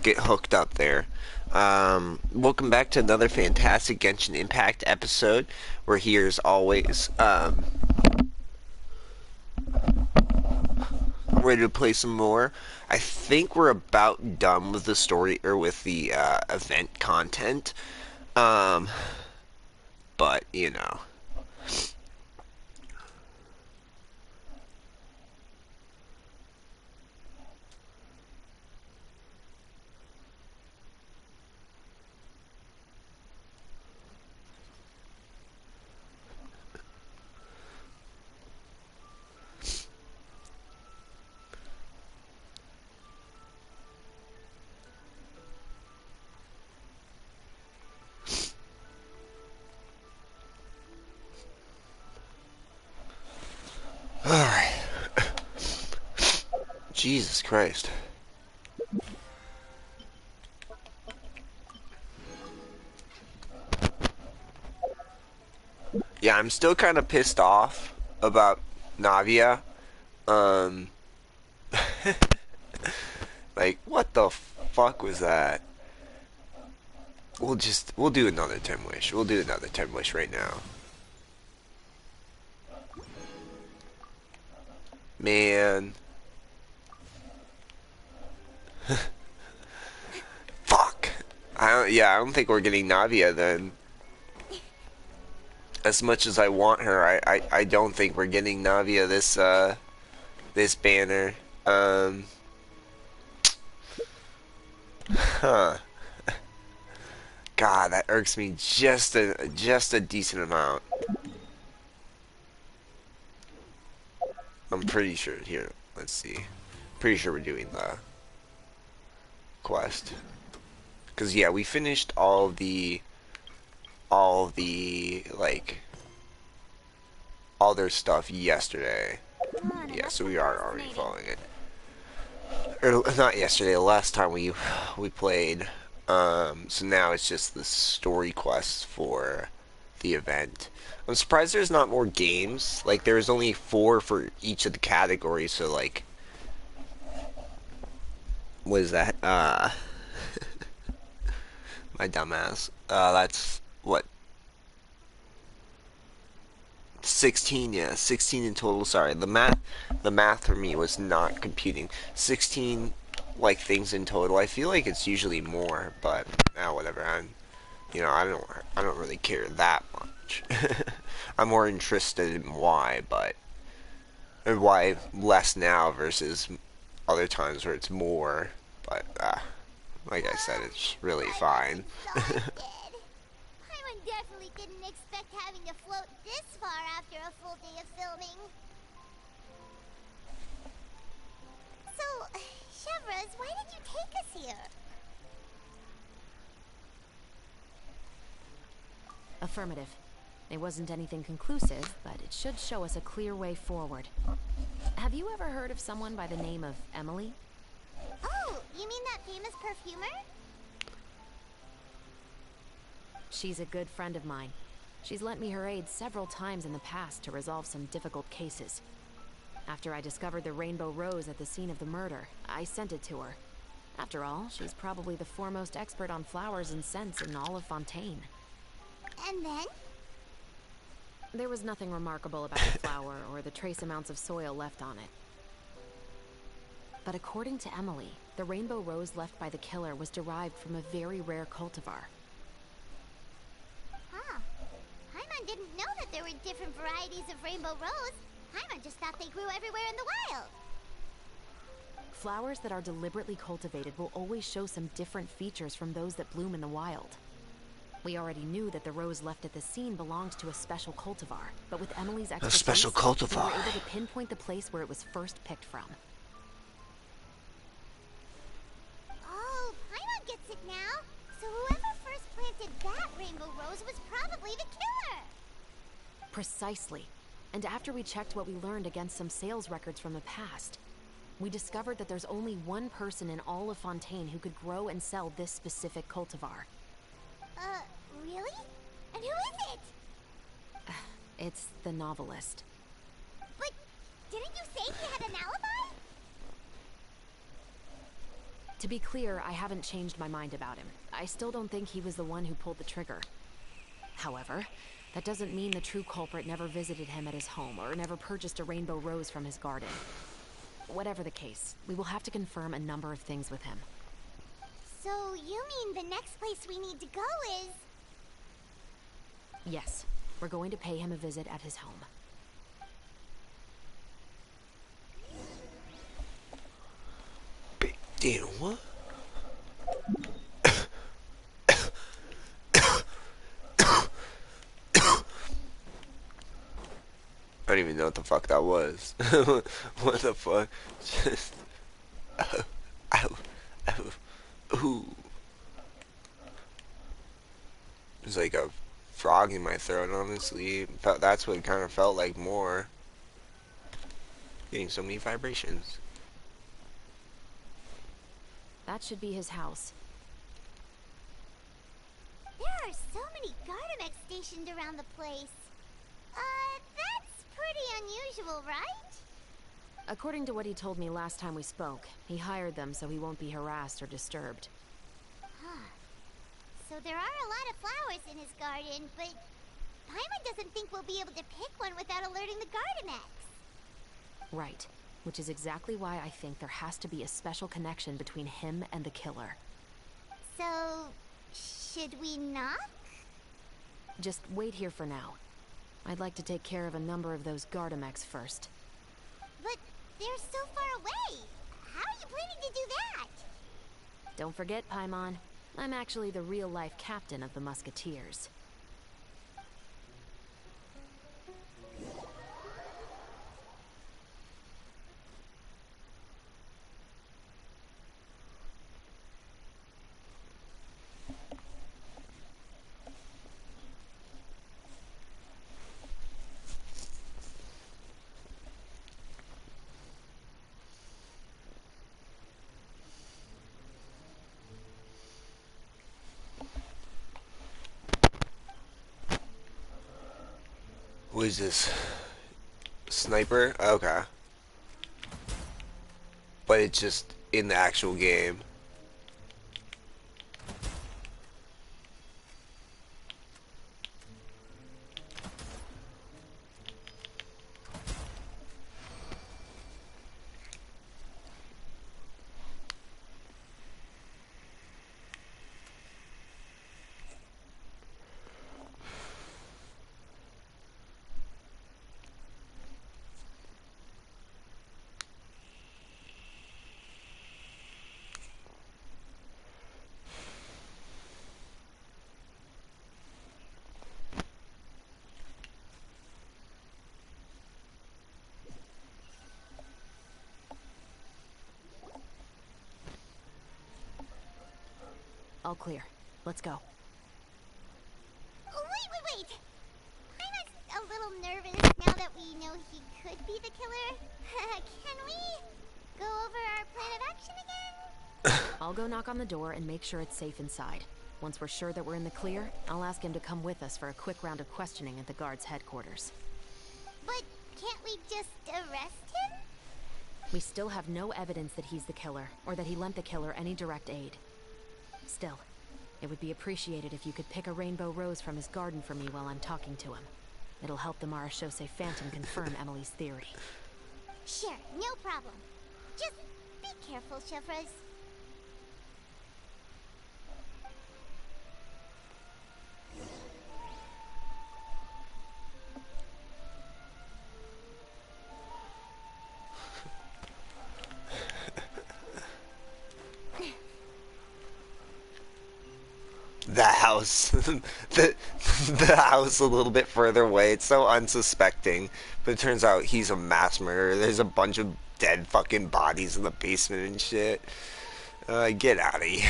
get hooked up there. Welcome back to another fantastic Genshin Impact episode. We're here as always, ready to play some more. I think we're about done with the story or with the event content. Um, but you know. Alright. Jesus Christ. Yeah, I'm still kind of pissed off about Navia. Um, like, what the fuck was that? We'll do another 10 wish. We'll do another 10 wish right now. Man. Fuck. I don't think we're getting Navia then. As much as I want her, I don't think we're getting Navia this banner. Huh. God, that irks me just a decent amount. I'm pretty sure here. Let's see. Pretty sure we're doing the quest. Cause yeah, we finished like all their stuff yesterday. Yeah, so we are already following it. Or not yesterday, the last time we played. So now it's just the story quests for the event. I'm surprised there's not more games. Like there's only 4 for each of the categories. So like, what is that? My dumbass. That's what 16. Yeah, 16 in total. Sorry, the math for me was not computing. 16 like things in total. I feel like it's usually more, but whatever. I don't really care that much. I'm more interested in why, but or why less now versus other times where it's more. But like I said, it's really fine. Paimon definitely didn't expect having to float this far after a full day of filming. So, Chevrolet, why did you take us here? Affirmative. It wasn't anything conclusive, but it should show us a clear way forward. Have you ever heard of someone by the name of Emily? Oh, you mean that famous perfumer? She's a good friend of mine. She's lent me her aid several times in the past to resolve some difficult cases. After I discovered the rainbow rose at the scene of the murder, I sent it to her. After all, she's probably the foremost expert on flowers and scents in all of Fontaine. And then? There was nothing remarkable about the flower or the trace amounts of soil left on it. But according to Emily, the rainbow rose left by the killer was derived from a very rare cultivar. Huh. Paimon didn't know that there were different varieties of rainbow rose. Paimon just thought they grew everywhere in the wild. Flowers that are deliberately cultivated will always show some different features from those that bloom in the wild. We already knew that the rose left at the scene belonged to a special cultivar, but with Emily's expertise, A special cultivar. we were able to pinpoint the place where it was first picked from. Oh, Paimon gets it now. So whoever first planted that rainbow rose was probably the killer. Precisely. And after we checked what we learned against some sales records from the past, we discovered that there's only one person in all of Fontaine who could grow and sell this specific cultivar. Really? And who is it? It's the novelist. But didn't you say he had an alibi? To be clear, I haven't changed my mind about him. I still don't think he was the one who pulled the trigger. However, that doesn't mean the true culprit never visited him at his home or never purchased a rainbow rose from his garden. Whatever the case, we will have to confirm a number of things with him. So you mean the next place we need to go is... Yes, we're going to pay him a visit at his home. Big deal, what? I don't even know what the fuck that was. What the fuck? Just... Ow, ow, ow, ooh. There's like a frog in my throat, honestly. That's what it kind of felt like more. Getting so many vibrations. That should be his house. There are so many Gardamex stationed around the place. That's pretty unusual, right? According to what he told me last time we spoke, he hired them so he won't be harassed or disturbed. Huh. So there are a lot of flowers in his garden, but Paimon doesn't think we'll be able to pick one without alerting the Gardamex. Right. Which is exactly why I think there has to be a special connection between him and the killer. So, should we knock? Just wait here for now. I'd like to take care of a number of those Gardamex first. But they're so far away. How are you planning to do that? Don't forget, Paimon. I'm actually the real-life captain of the Musketeers. What is this? Sniper? Okay. But it's just in the actual game. All clear. Let's go. Oh, wait! I'm a little nervous now that we know he could be the killer. Can we go over our plan of action again? I'll go knock on the door and make sure it's safe inside. Once we're sure that we're in the clear, I'll ask him to come with us for a quick round of questioning at the guard's headquarters. But can't we just arrest him? We still have no evidence that he's the killer, or that he lent the killer any direct aid. Still, it would be appreciated if you could pick a rainbow rose from his garden for me while I'm talking to him. It'll help the Marachose Phantom confirm Emily's theory. Sure, no problem. Just be careful, Chevres. The house, the house a little bit further away. It's so unsuspecting, but it turns out he's a mass murderer. There's a bunch of dead fucking bodies in the basement and shit. Get out of here.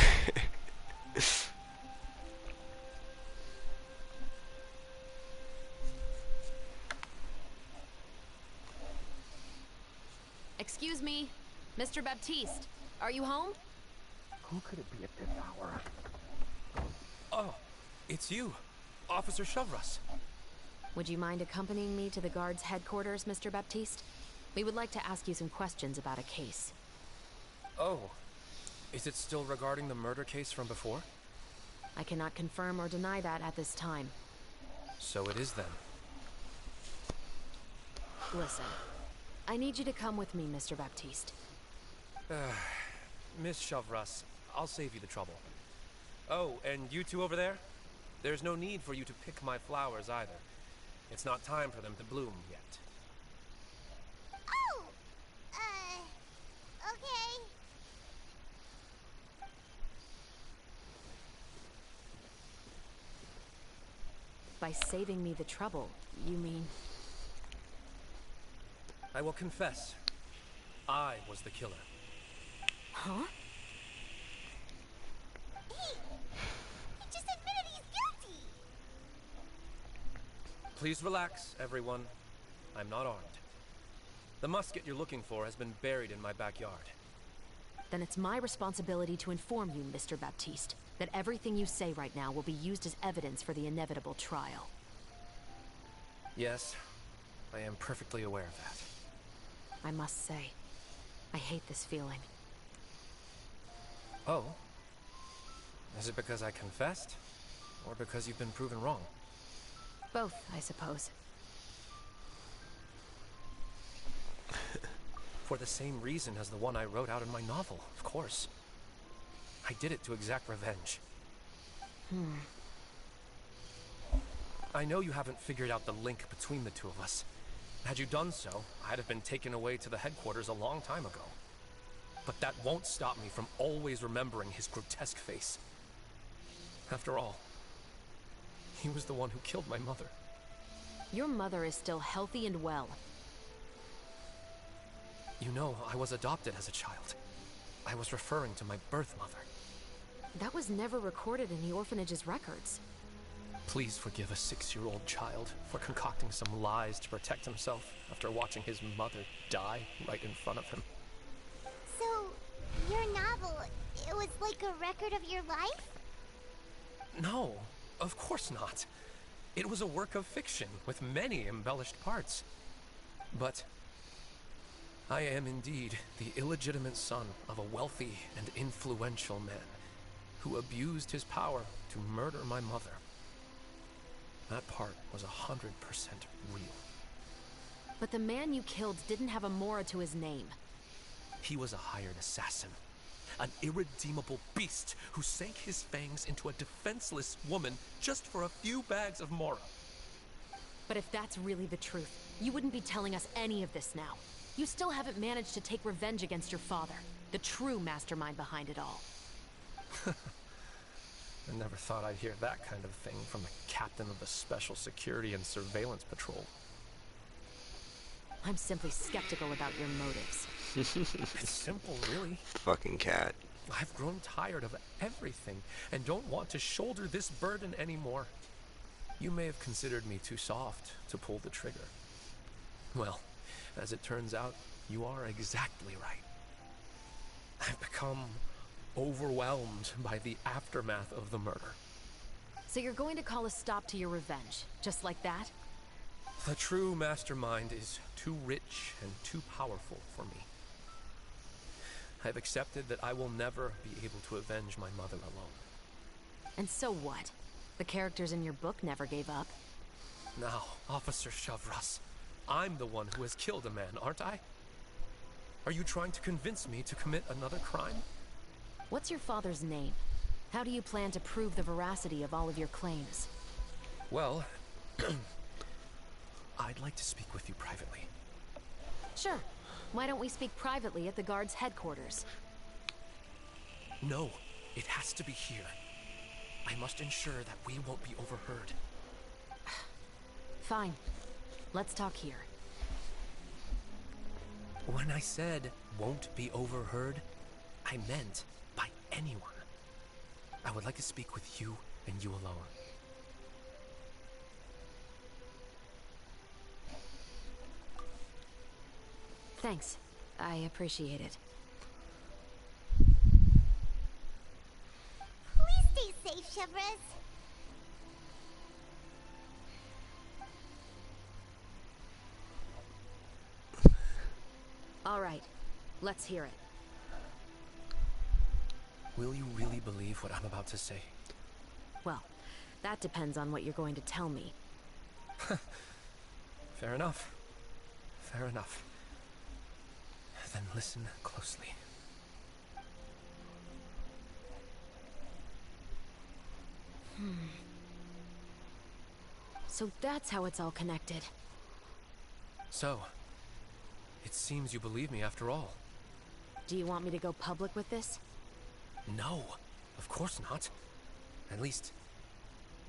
Excuse me, Mr. Baptiste, are you home? Who could it be at this hour? Oh, it's you, Officer Chevres. Would you mind accompanying me to the guard's headquarters, Mr. Baptiste? We would like to ask you some questions about a case. Oh, Is it still regarding the murder case from before? I cannot confirm or deny that at this time. So it is then. Listen, I need you to come with me, Mr. Baptiste. Miss Shavras, I'll save you the trouble. Oh, and you two over there? There's no need for you to pick my flowers either. It's not time for them to bloom yet. Oh! Okay. By saving me the trouble, you mean... I will confess, I was the killer. Huh? He just admitted he's guilty! Please relax, everyone. I'm not armed. The musket you're looking for has been buried in my backyard. Then it's my responsibility to inform you, Mr. Baptiste, that everything you say right now will be used as evidence for the inevitable trial. Yes, I am perfectly aware of that. I must say, I hate this feeling. Oh? Is it because I confessed? Or because you've been proven wrong? Both, I suppose. For the same reason as the one I wrote out in my novel, of course. I did it to exact revenge. I know you haven't figured out the link between the two of us. Had you done so, I'd have been taken away to the headquarters a long time ago. But that won't stop me from always remembering his grotesque face. After all, he was the one who killed my mother. Your mother is still healthy and well. You know, I was adopted as a child. I was referring to my birth mother. That was never recorded in the orphanage's records. Please forgive a 6-year-old child for concocting some lies to protect himself after watching his mother die right in front of him. So, your novel, it was like a record of your life? No, of course not. It was a work of fiction with many embellished parts. But I am indeed the illegitimate son of a wealthy and influential man who abused his power to murder my mother. That part was 100% real. But the man you killed didn't have a Mora to his name. He was a hired assassin, an irredeemable beast who sank his fangs into a defenseless woman just for a few bags of Mora. But if that's really the truth, you wouldn't be telling us any of this now. You still haven't managed to take revenge against your father, the true mastermind behind it all. I never thought I'd hear that kind of thing from the captain of the Special Security and Surveillance Patrol. I'm simply skeptical about your motives. It's simple, really. Fucking cat. I've grown tired of everything and don't want to shoulder this burden anymore. You may have considered me too soft to pull the trigger. Well, as it turns out, you are exactly right. I've become overwhelmed by the aftermath of the murder. So you're going to call a stop to your revenge, just like that? The true mastermind is too rich and too powerful for me. I've accepted that I will never be able to avenge my mother alone. And so what? The characters in your book never gave up. Now, Officer Shavras, I'm the one who has killed a man, aren't I? Are you trying to convince me to commit another crime? What's your father's name? How do you plan to prove the veracity of all of your claims? Well, I'd like to speak with you privately. Sure. Why don't we speak privately at the guard's headquarters? No, it has to be here. I must ensure that we won't be overheard. Fine. Let's talk here. When I said won't be overheard, I meant by anyone. I would like to speak with you and you alone. Thanks. I appreciate it. Please stay safe, Chevres. All right. Let's hear it. Will you really believe what I'm about to say? Well, that depends on what you're going to tell me. Fair enough. Fair enough. Then listen closely. So that's how it's all connected. So, it seems you believe me after all. Do you want me to go public with this? No, of course not. At least,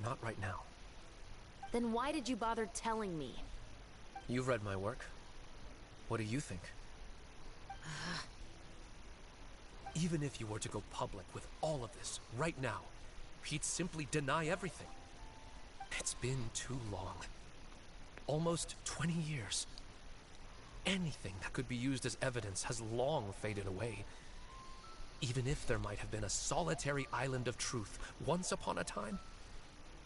not right now. Then why did you bother telling me? You've read my work. What do you think? Even if you were to go public with all of this right now, he'd simply deny everything. It's been too long. Almost 20 years. Anything that could be used as evidence has long faded away. Even if there might have been a solitary island of truth once upon a time,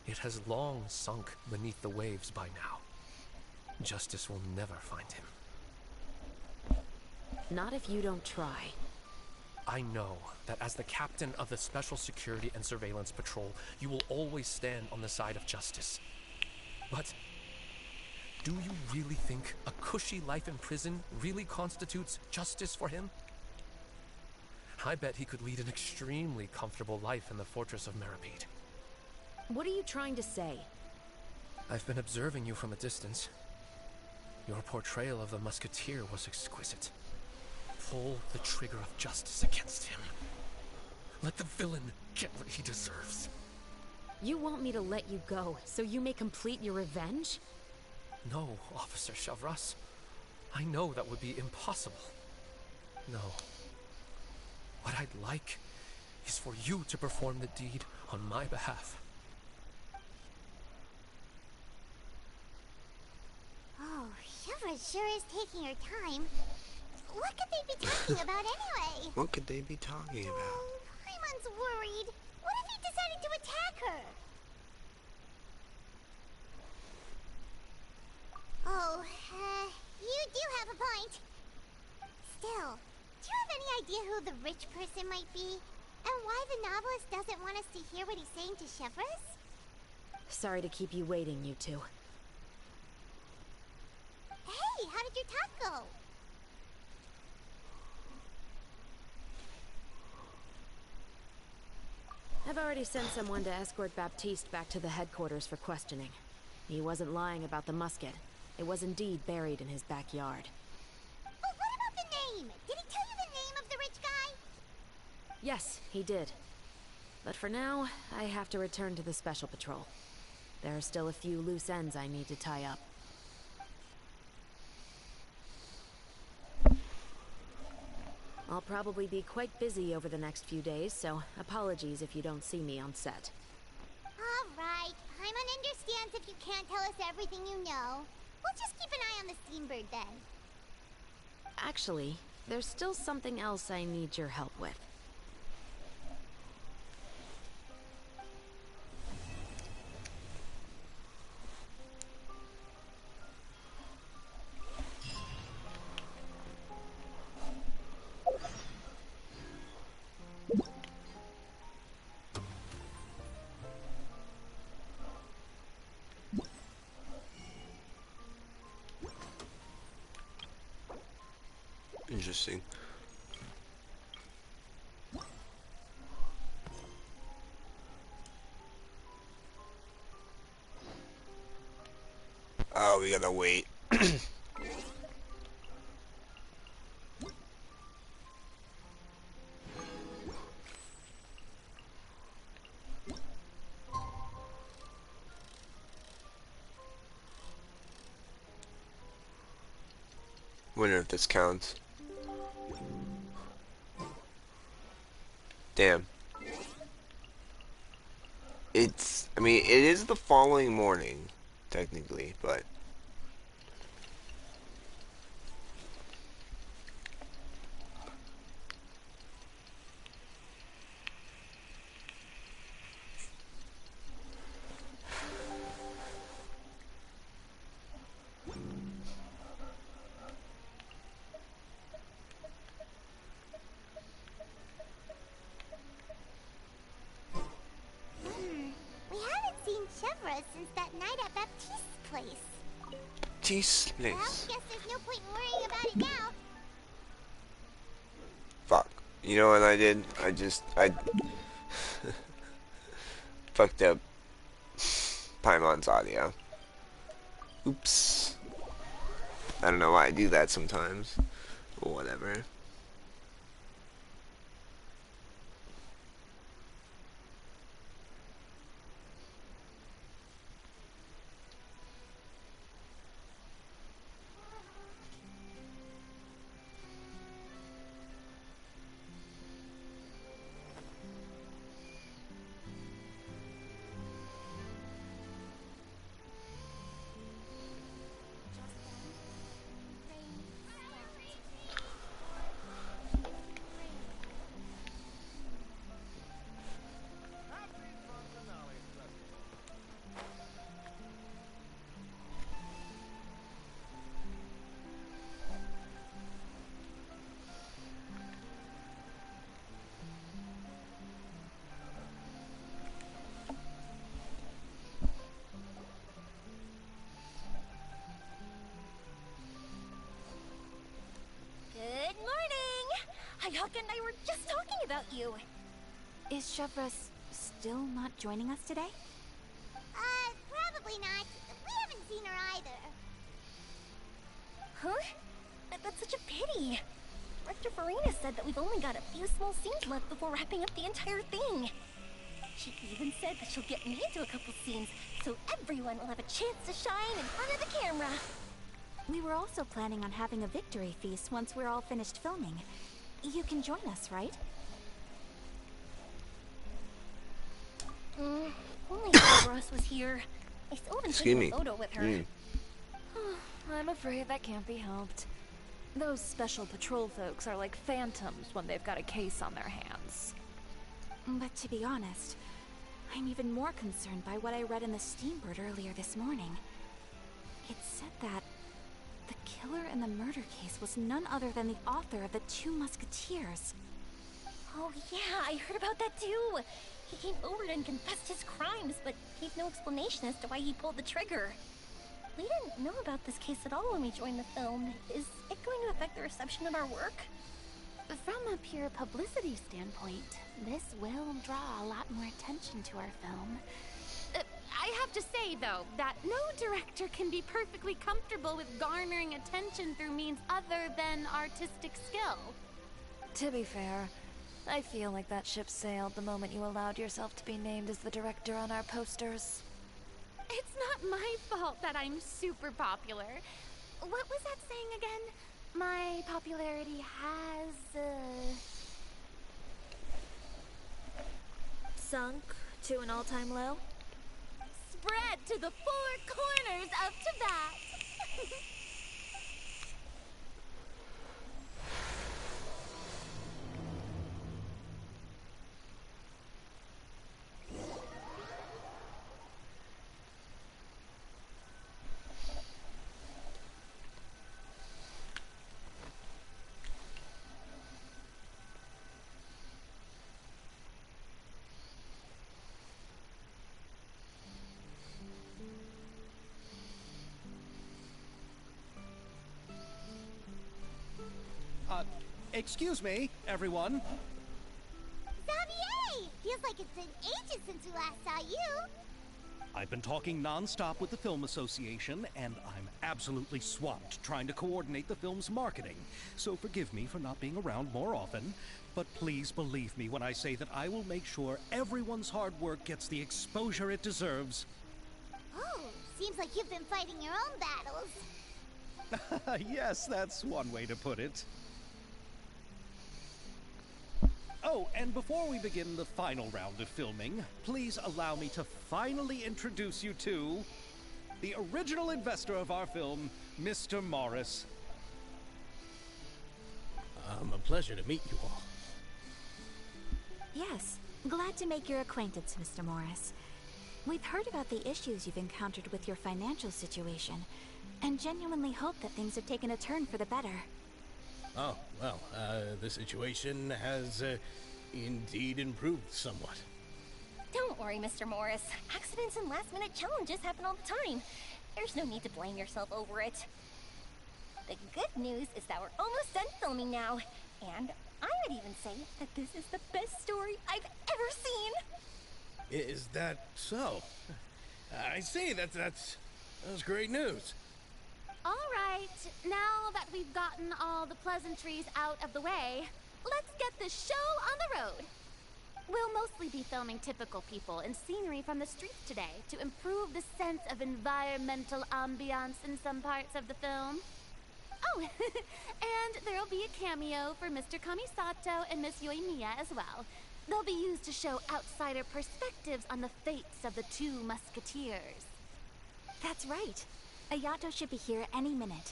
it has long sunk beneath the waves by now. Justice will never find him. Not if you don't try. I know that as the captain of the Special Security and Surveillance Patrol, you will always stand on the side of justice. But do you really think a cushy life in prison really constitutes justice for him? I bet he could lead an extremely comfortable life in the fortress of Meripede. What are you trying to say? I've been observing you from a distance. Your portrayal of the musketeer was exquisite. Pull the trigger of justice against him. Let the villain get what he deserves. You want me to let you go so you may complete your revenge? No, Officer Chavras. I know that would be impossible. No. What I'd like is for you to perform the deed on my behalf. Oh, Shiva sure is taking her time. What could they be talking about anyway? What could they be talking about? Oh, Paimon's worried. What if he decided to attack her? Oh, you do have a point. Still, do you have any idea who the rich person might be? And why the novelist doesn't want us to hear what he's saying to Chevres? Sorry to keep you waiting, you two. Hey, how did your talk go? I've already sent someone to escort Baptiste back to the headquarters for questioning. He wasn't lying about the musket. It was indeed buried in his backyard. But what about the name? Did he tell you the name of the rich guy? Yes, he did. But for now, I have to return to the Special Patrol. There are still a few loose ends I need to tie up. I'll probably be quite busy over the next few days, so apologies if you don't see me on set. Alright, Paimon understands if you can't tell us everything you know. We'll just keep an eye on the Steambird then. Actually, there's still something else I need your help with. Interesting. Oh, we gotta wait. Wonder if this counts. Damn. I mean, it is the following morning, technically, but... since that night at Baptiste's place. Tease, Well, please. guess there's no point in worrying about it now. Fuck. You know what I did? I fucked up Paimon's audio. Oops. I don't know why I do that sometimes. Or whatever. Good morning! Hayaka and I were just talking about you. Is Chevra still not joining us today? Probably not. We haven't seen her either. Huh? That's such a pity. Director Farina said that we've only got a few small scenes left before wrapping up the entire thing. She even said that she'll get me into a couple scenes, so everyone will have a chance to shine in front of the camera. We were also planning on having a victory feast once we're all finished filming. You can join us, right? Only if Ross was here. I still haven't Excuse taken me. a photo with her. I'm afraid that can't be helped. Those special patrol folks are like phantoms when they've got a case on their hands. But to be honest, I'm even more concerned by what I read in the Steambird earlier this morning. It said that the killer in the murder case was none other than the author of the Two Musketeers. Oh yeah, I heard about that too. He came over and confessed his crimes, but gave no explanation as to why he pulled the trigger. We didn't know about this case at all when we joined the film. Is it going to affect the reception of our work? From a pure publicity standpoint, this will draw a lot more attention to our film. I have to say, though, that no director can be perfectly comfortable with garnering attention through means other than artistic skill. To be fair, I feel like that ship sailed the moment you allowed yourself to be named as the director on our posters. It's not my fault that I'm super popular. What was that saying again? My popularity has, Sunk to an all-time low? spread to the four corners of Tibet. Excuse me, everyone. Xavier! Feels like it's been ages since we last saw you. I've been talking non-stop with the Film Association, and I'm absolutely swamped trying to coordinate the film's marketing. So forgive me for not being around more often, but please believe me when I say that I will make sure everyone's hard work gets the exposure it deserves. Oh, seems like you've been fighting your own battles. Yes, that's one way to put it. Oh, and before we begin the final round of filming, please allow me to finally introduce you to the original investor of our film, Mr. Morris. A pleasure to meet you all. Yes, glad to make your acquaintance, Mr. Morris. We've heard about the issues you've encountered with your financial situation, and genuinely hope that things have taken a turn for the better. Oh, well, the situation has indeed improved somewhat. Don't worry, Mr. Morris. Accidents and last-minute challenges happen all the time. There's no need to blame yourself over it. The good news is that we're almost done filming now. And I would even say that this is the best story I've ever seen. Is that so? I see. That's great news. All right, now that we've gotten all the pleasantries out of the way, let's get this show on the road. We'll mostly be filming typical people and scenery from the streets today to improve the sense of environmental ambiance in some parts of the film. Oh, and there'll be a cameo for Mr. Kamisato and Miss Yoimiya as well. They'll be used to show outsider perspectives on the fates of the two musketeers. That's right. Ayato should be here any minute.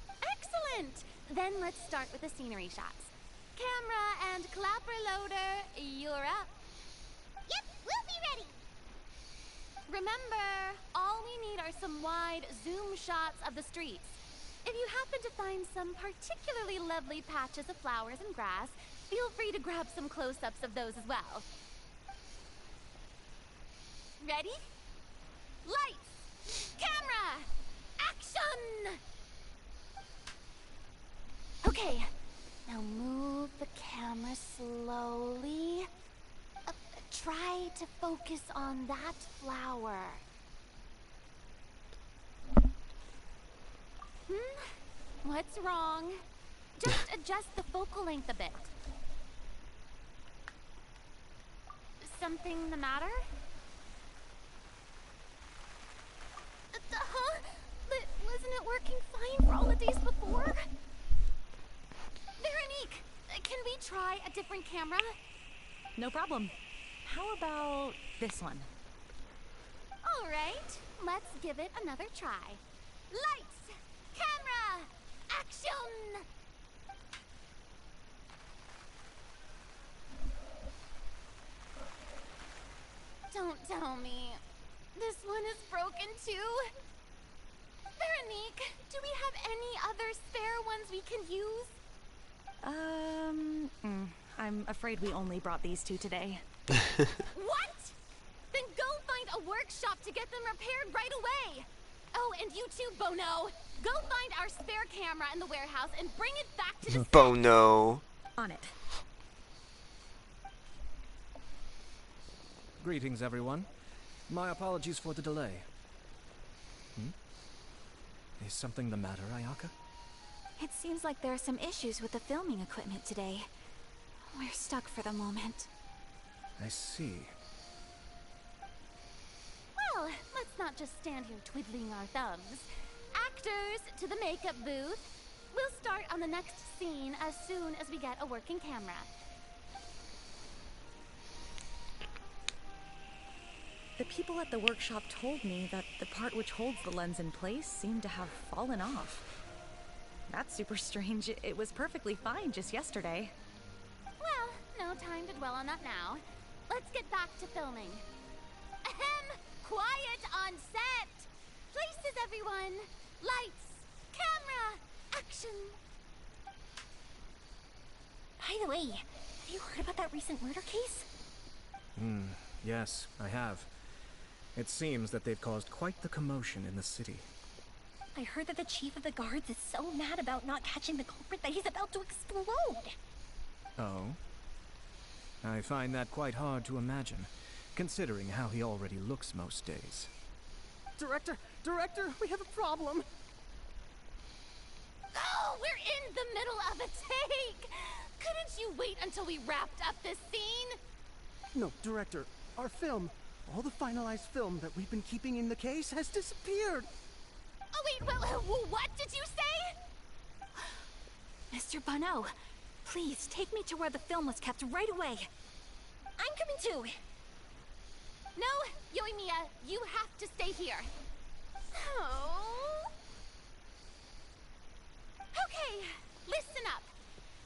Excellent! Then let's start with the scenery shots. Camera and clapper loader, you're up. Yep, we'll be ready. Remember, all we need are some wide zoom shots of the streets. If you happen to find some particularly lovely patches of flowers and grass, feel free to grab some close-ups of those as well. Ready? Lights! Camera! Action! Okay, now move the camera slowly. Try to focus on that flower. What's wrong? Just adjust the focal length a bit. Something the matter? Huh? But wasn't it working fine for all the days before? Veronique, can we try a different camera? No problem. How about this one? All right, let's give it another try. Lights! Camera! Action! Don't tell me. This one is broken too? Veronique, do we have any other spare ones we can use? I'm afraid we only brought these two today. What? Then go find a workshop to get them repaired right away. Oh, and you too, Bono. Go find our spare camera in the warehouse and bring it back to the Bono. On it. Greetings, everyone. My apologies for the delay. Is something the matter, Ayaka? It seems like there are some issues with the filming equipment today. We're stuck for the moment. I see. Well, let's not just stand here twiddling our thumbs. Actors, to the makeup booth. We'll start on the next scene as soon as we get a working camera. The people at the workshop told me that the part which holds the lens in place seemed to have fallen off. That's super strange. It was perfectly fine just yesterday. Well, no time to dwell on that now. Let's get back to filming. Ahem! Quiet on set! Places, everyone! Lights! Camera! Action! By the way, have you heard about that recent murder case? Yes, I have. It seems that they've caused quite the commotion in the city. I heard that the chief of the guards is so mad about not catching the culprit that he's about to explode. Oh? I find that quite hard to imagine, considering how he already looks most days. Director, we have a problem. Oh, we're in the middle of a take! Couldn't you wait until we wrapped up this scene? No, Director, our film, all the finalized film that we've been keeping in the case has disappeared. Oh wait, what did you say? Mr. Bono, please take me to where the film was kept right away. I'm coming too. No, Yoimiya, you have to stay here. Oh. Okay, listen up.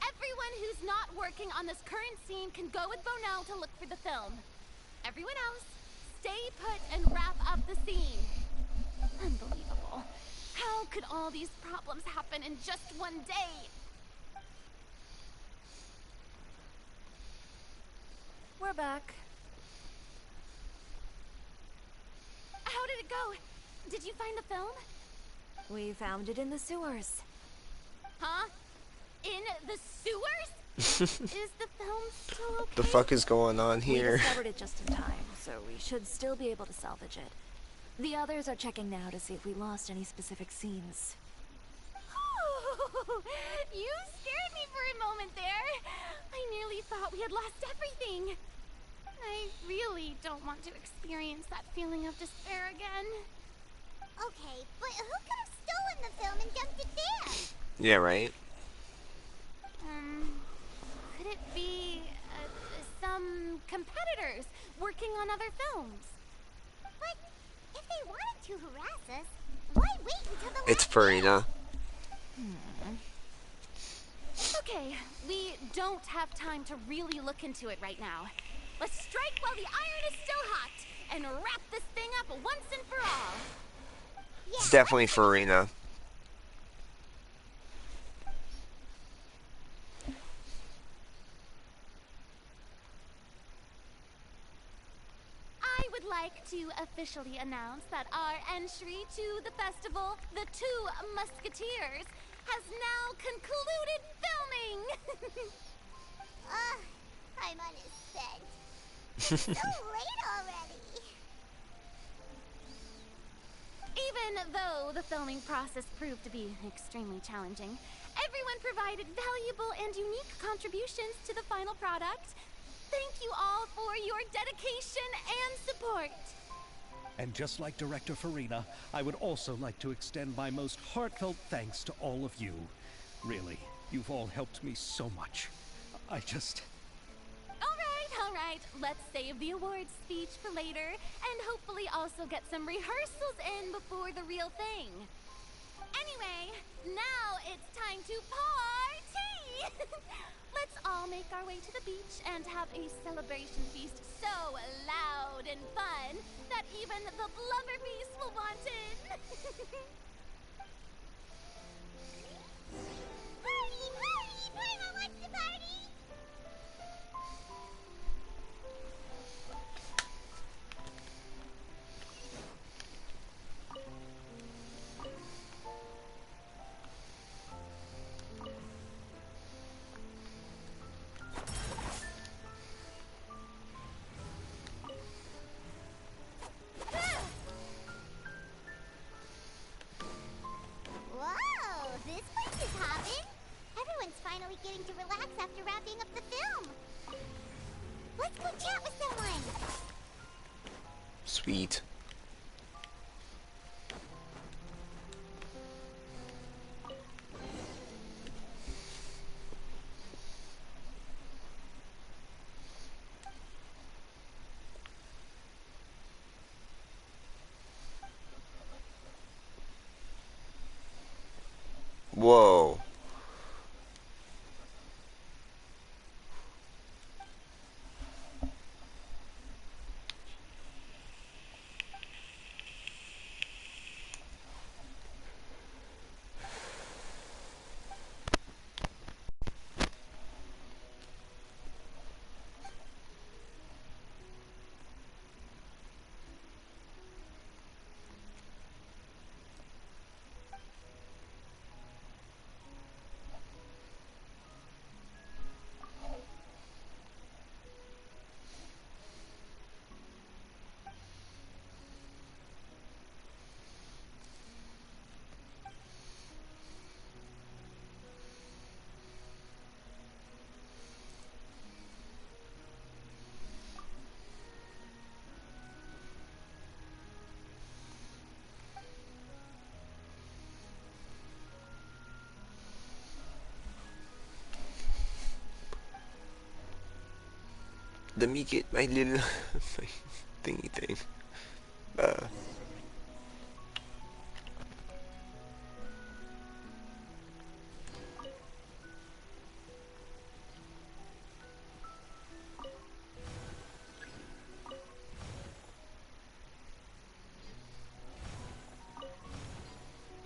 Everyone who's not working on this current scene can go with Bono to look for the film. Everyone else, stay put and wrap up the scene. Unbelievable. How could all these problems happen in just one day? We're back. Margot, did you find the film? We found it in the sewers. Huh? In the sewers? Is the film still okay? The fuck is going on We here? discovered it just in time, so we should still be able to salvage it. The others are checking now to see if we lost any specific scenes. Oh, you scared me for a moment there. I nearly thought we had lost everything. I really don't want to experience that feeling of despair again. Okay, but who could have stolen the film and dumped it there? Yeah, right? Could it be some competitors working on other films? But if they wanted to harass us, why wait until the It's last Farina. Okay, we don't have time to really look into it right now. Let's strike while the iron is still hot and wrap this thing up once and for all. It's definitely Farina. I would like to officially announce that our entry to the festival, The Two Musketeers, has now concluded filming! I'm unspent. So late already. Even though the filming process proved to be extremely challenging, everyone provided valuable and unique contributions to the final product. Thank you all for your dedication and support. And just like Director Farina, I would also like to extend my most heartfelt thanks to all of you. Really, you've all helped me so much. All right, let's save the awards speech for later, and hopefully also get some rehearsals in before the real thing. Anyway, now it's time to party! Let's all make our way to the beach and have a celebration feast so loud and fun that even the blubber beast will want in. Party! Party! Paimon wants to party! Whoa, this place is hopping. Everyone's finally getting to relax after wrapping up the film. Let's go chat with someone. Sweet. Whoa. Let me get my little my thingy thing.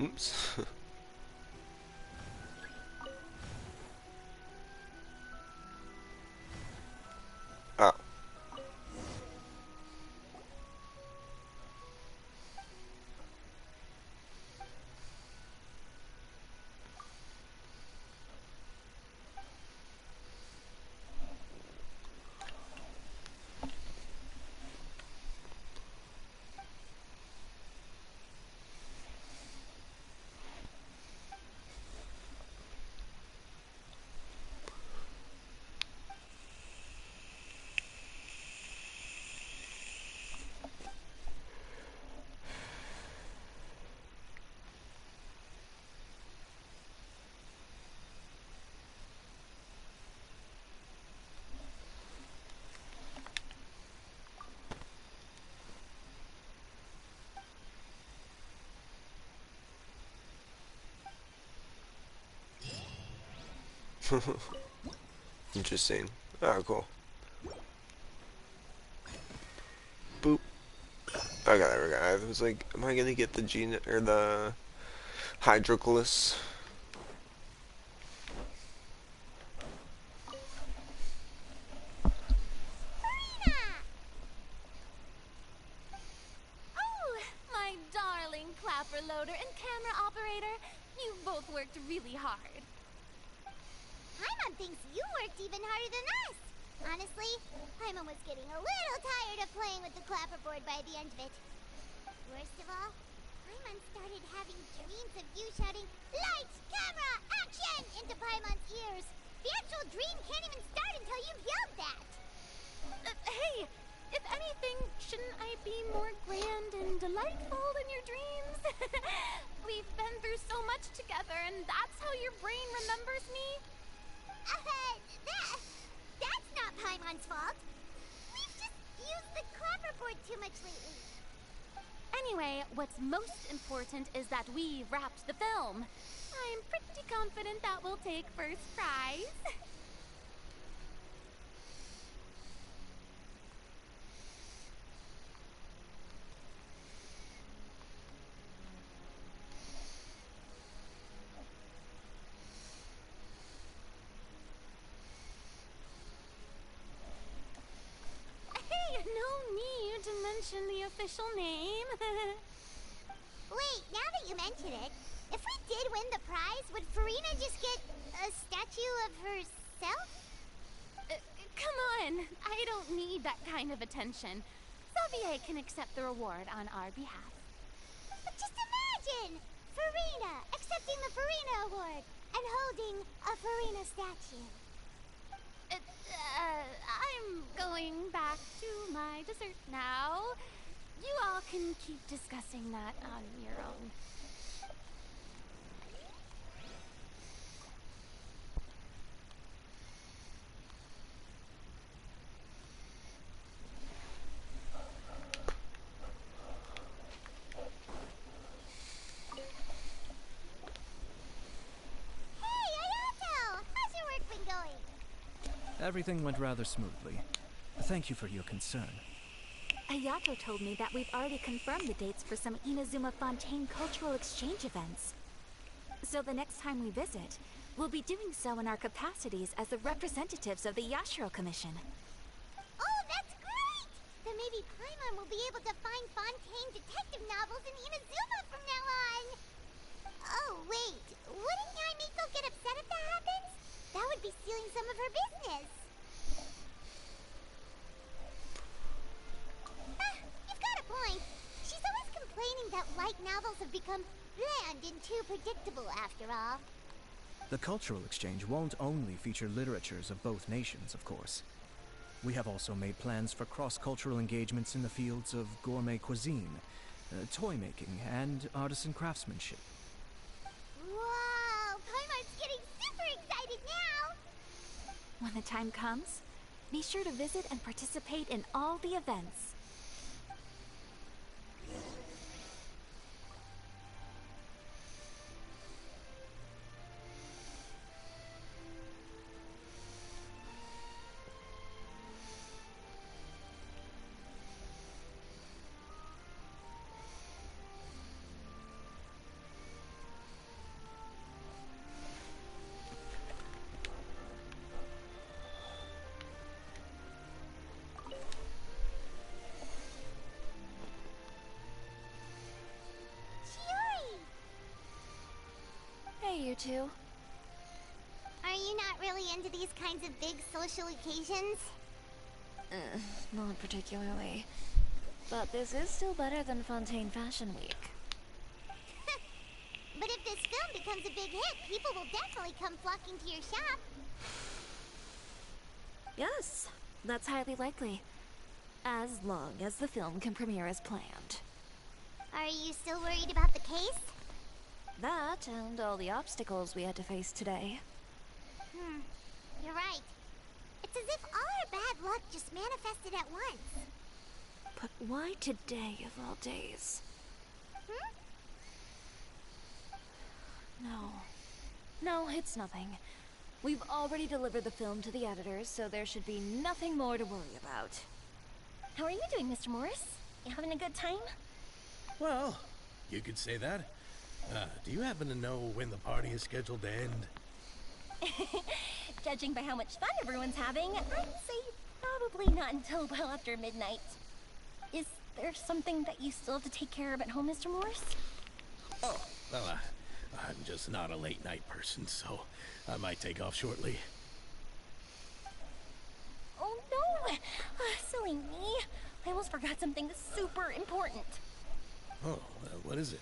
Oops. Oh. Interesting. Oh, cool. Boop. I got it. I was like, am I gonna get the gene or the hydroculus? Oh, my darling clapper loader and camera operator. You both worked really hard. Paimon thinks you worked even harder than us. Honestly, Paimon was getting a little tired of playing with the clapperboard by the end of it. Worst of all, Paimon started having dreams of you shouting, "Lights, camera, action!" into Paimon's ears. The actual dream can't even start until you've yelled that. Hey, if anything, shouldn't I be more grand and delightful than your dreams? We've been through so much together, and that's how your brain remembers me? That's not Paimon's fault. We've just used the clapperboard too much lately. Anyway, what's most important is that we wrapped the film. I'm pretty confident that we'll take first prize. Hey, no need to mention the official name. Wait, now that you mention it, if we did win the prize, would Farina just get a statue of herself? Come on, I don't need that kind of attention. Xavier can accept the reward on our behalf. But just imagine! Farina accepting the Farina Award and holding a Farina statue. I'm going back to my dessert now. You all can keep discussing that on your own. Hey, Ayato! How's your work been going? Everything went rather smoothly. Thank you for your concern. Ayato told me that we've already confirmed the dates for some Inazuma Fontaine cultural exchange events. So the next time we visit, we'll be doing so in our capacities as the representatives of the Yashiro Commission. Oh, that's great! Then maybe Paimon will be able to find Fontaine detective novels in Inazuma from now on! Oh, wait. Wouldn't Yai Miko get upset if that happens? That would be stealing some of her business. You've got a point. She's always complaining that light novels have become bland and too predictable after all. The cultural exchange won't only feature literatures of both nations, of course. We have also made plans for cross-cultural engagements in the fields of gourmet cuisine, toy making, and artisan craftsmanship. Whoa! Paimon's getting super excited now! When the time comes, be sure to visit and participate in all the events. Hey, you two. Are you not really into these kinds of big social occasions? Not particularly. But this is still better than Fontaine Fashion Week. But if this film becomes a big hit, people will definitely come flocking to your shop. Yes, that's highly likely. As long as the film can premiere as planned. Are you still worried about the case? That and all the obstacles we had to face today. You're right. It's as if all our bad luck just manifested at once. But why today of all days? No. No, it's nothing. We've already delivered the film to the editors, so there should be nothing more to worry about. How are you doing, Mr. Morris? You having a good time? Well, you could say that. Do you happen to know when the party is scheduled to end? Judging by how much fun everyone's having, I'd say probably not until well after midnight. Is there something that you still have to take care of at home, Mr. Morris? Oh, well, I'm just not a late night person, so I might take off shortly. Oh no! Silly me. I almost forgot something super important. Oh, what is it?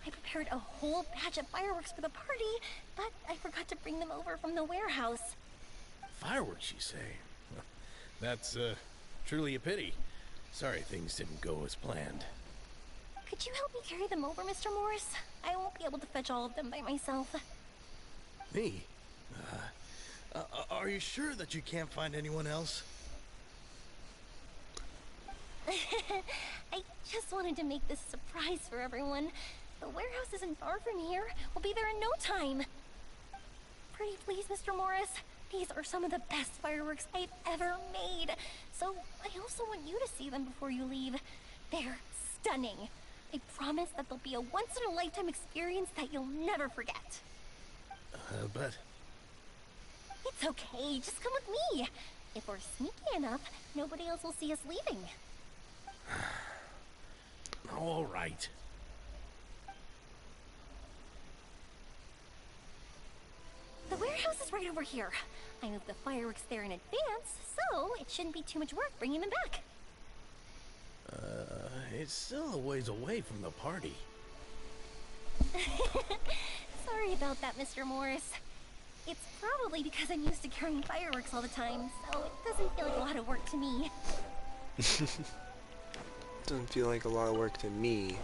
I prepared a whole batch of fireworks for the party, but I forgot to bring them over from the warehouse. Fireworks, you say? Well, that's truly a pity. Sorry things didn't go as planned. Could you help me carry them over, Mr. Morris? I won't be able to fetch all of them by myself. Me? Are you sure that you can't find anyone else? I just wanted to make this a surprise for everyone. The warehouse isn't far from here. We'll be there in no time. Pretty please, Mr. Morris. These are some of the best fireworks I've ever made. So I also want you to see them before you leave. They're stunning. I promise that they'll be a once-in-a-lifetime experience that you'll never forget. But... It's okay. Just come with me. If we're sneaky enough, nobody else will see us leaving. All right. The warehouse is right over here. I moved the fireworks there in advance, so it shouldn't be too much work bringing them back. It's still a ways away from the party. Sorry about that, Mr. Morris. It's probably because I'm used to carrying fireworks all the time, so it doesn't feel like a lot of work to me. Doesn't feel like a lot of work to me.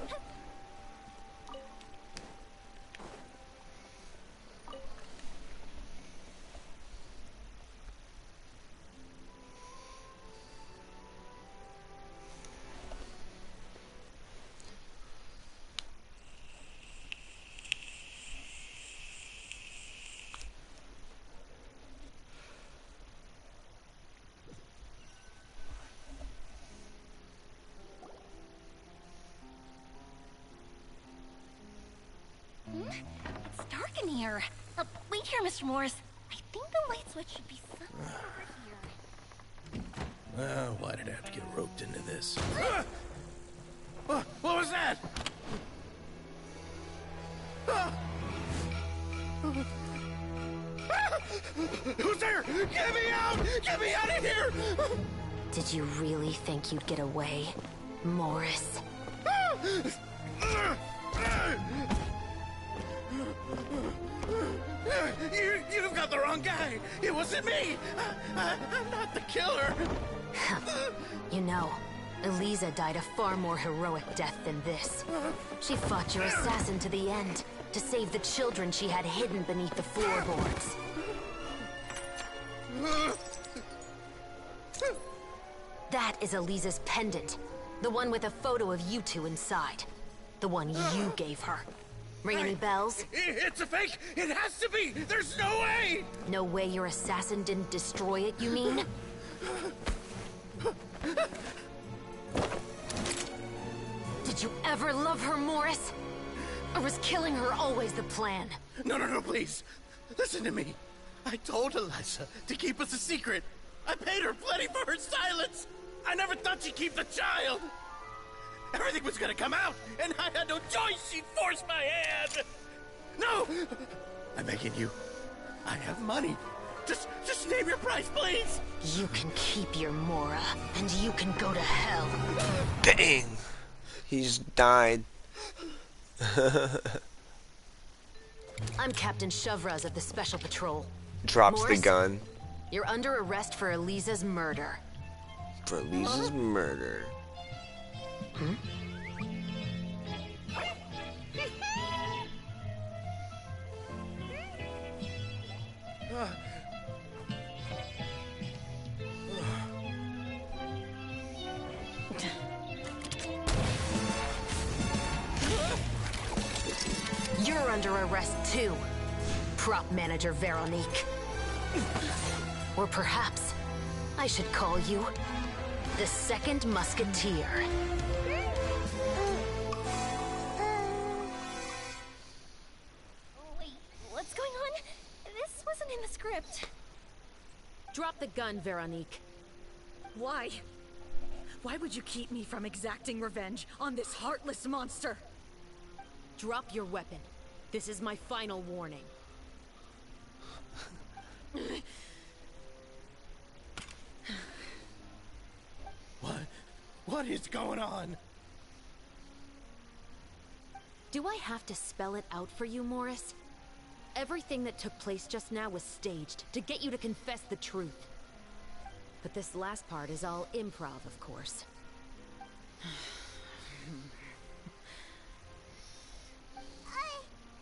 It's dark in here. Wait here, Mr. Morris. I think the light switch should be somewhere over here. Why did I have to get roped into this? What was that? Who's there? Get me out! Get me out of here! Did you really think you'd get away, Morris? You've got the wrong guy. It wasn't me. I'm not the killer. You know, Eliza died a far more heroic death than this. She fought your assassin to the end, to save the children she had hidden beneath the floorboards. That is Eliza's pendant. The one with a photo of you two inside. The one you gave her. Ring any bells? It's a fake! It has to be! There's no way! No way your assassin didn't destroy it, you mean? Did you ever love her, Morris? Or was killing her always the plan? No, please. Listen to me. I told Eliza to keep us a secret. I paid her plenty for her silence. I never thought she'd keep the child. Everything was gonna come out, and I had no choice. She'd force my hand. No! I'm begging you. I have money. Just name your price, please. You can keep your Mora, and you can go to hell. Dang. He just died. I'm Captain Shovraz of the Special Patrol. Drops Morris, the gun. You're under arrest for Eliza's murder. For Eliza's murder. Hmm? You're under arrest too. prop manager Veronique. Or perhaps I should call you the Second Musketeer. Wait, what's going on? This wasn't in the script. Drop the gun, Veronique. Why? Why would you keep me from exacting revenge on this heartless monster? Drop your weapon. This is my final warning. What is going on? Do I have to spell it out for you, Morris? Everything that took place just now was staged to get you to confess the truth. But this last part is all improv, of course.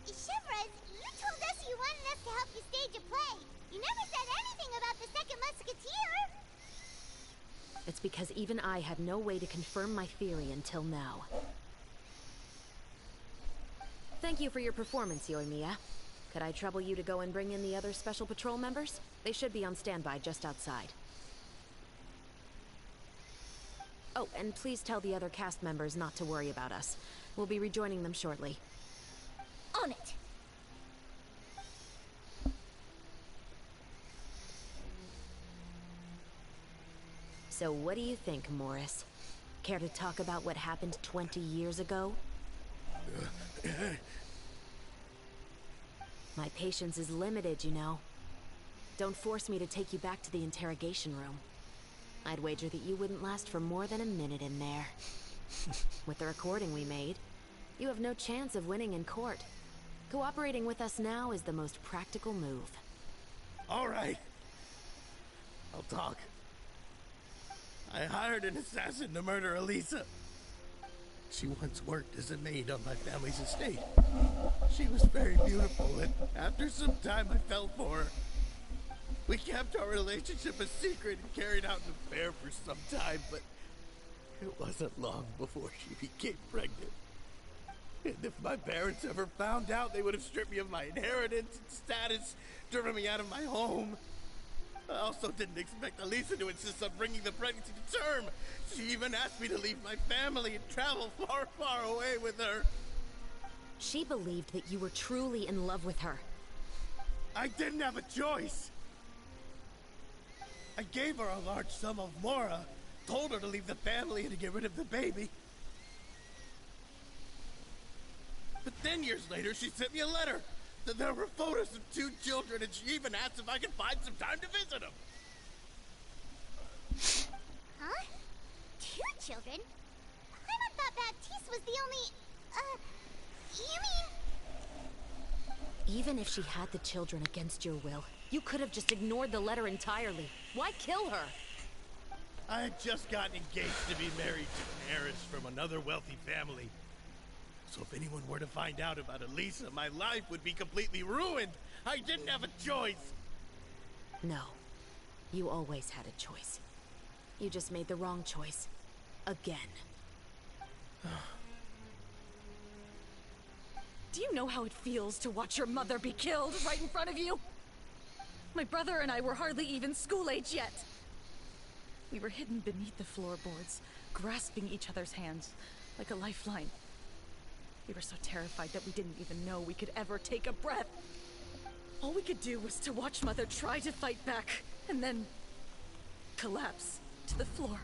Shivers, you told us you wanted us to help you stage a play. You never said anything about the Second Musketeer. It's because even I had no way to confirm my theory until now. Thank you for your performance, Yoimiya. Could I trouble you to go and bring in the other Special Patrol members? They should be on standby just outside. Oh, and please tell the other cast members not to worry about us. We'll be rejoining them shortly. On it. So what do you think, Morris? Care to talk about what happened 20 years ago? My patience is limited, you know. Don't force me to take you back to the interrogation room. I'd wager that you wouldn't last for more than a minute in there. With the recording we made, you have no chance of winning in court. Cooperating with us now is the most practical move. All right. I'll talk. I hired an assassin to murder Elisa. She once worked as a maid on my family's estate. She was very beautiful, and after some time I fell for her. We kept our relationship a secret and carried out an affair for some time, but it wasn't long before she became pregnant. And if my parents ever found out, they would have stripped me of my inheritance and status, driven me out of my home. I also didn't expect Elisa to insist on bringing the pregnancy to term. She even asked me to leave my family and travel far, far away with her. She believed that you were truly in love with her. I didn't have a choice. I gave her a large sum of mora, told her to leave the family and to get rid of the baby. But then years later, she sent me a letter. There were photos of 2 children, and she even asked if I could find some time to visit them. Huh? 2 children? I thought Baptiste was the only... you mean... Even if she had the children against your will, you could have just ignored the letter entirely. Why kill her? I had just gotten engaged to be married to an heiress from another wealthy family. So if anyone were to find out about Elisa, my life would be completely ruined. I didn't have a choice. No. You always had a choice. You just made the wrong choice. Again. Do you know how it feels to watch your mother be killed right in front of you? My brother and I were hardly even school age yet. We were hidden beneath the floorboards, grasping each other's hands like a lifeline. We were so terrified that we didn't even know we could ever take a breath. All we could do was to watch Mother try to fight back, and then collapse to the floor.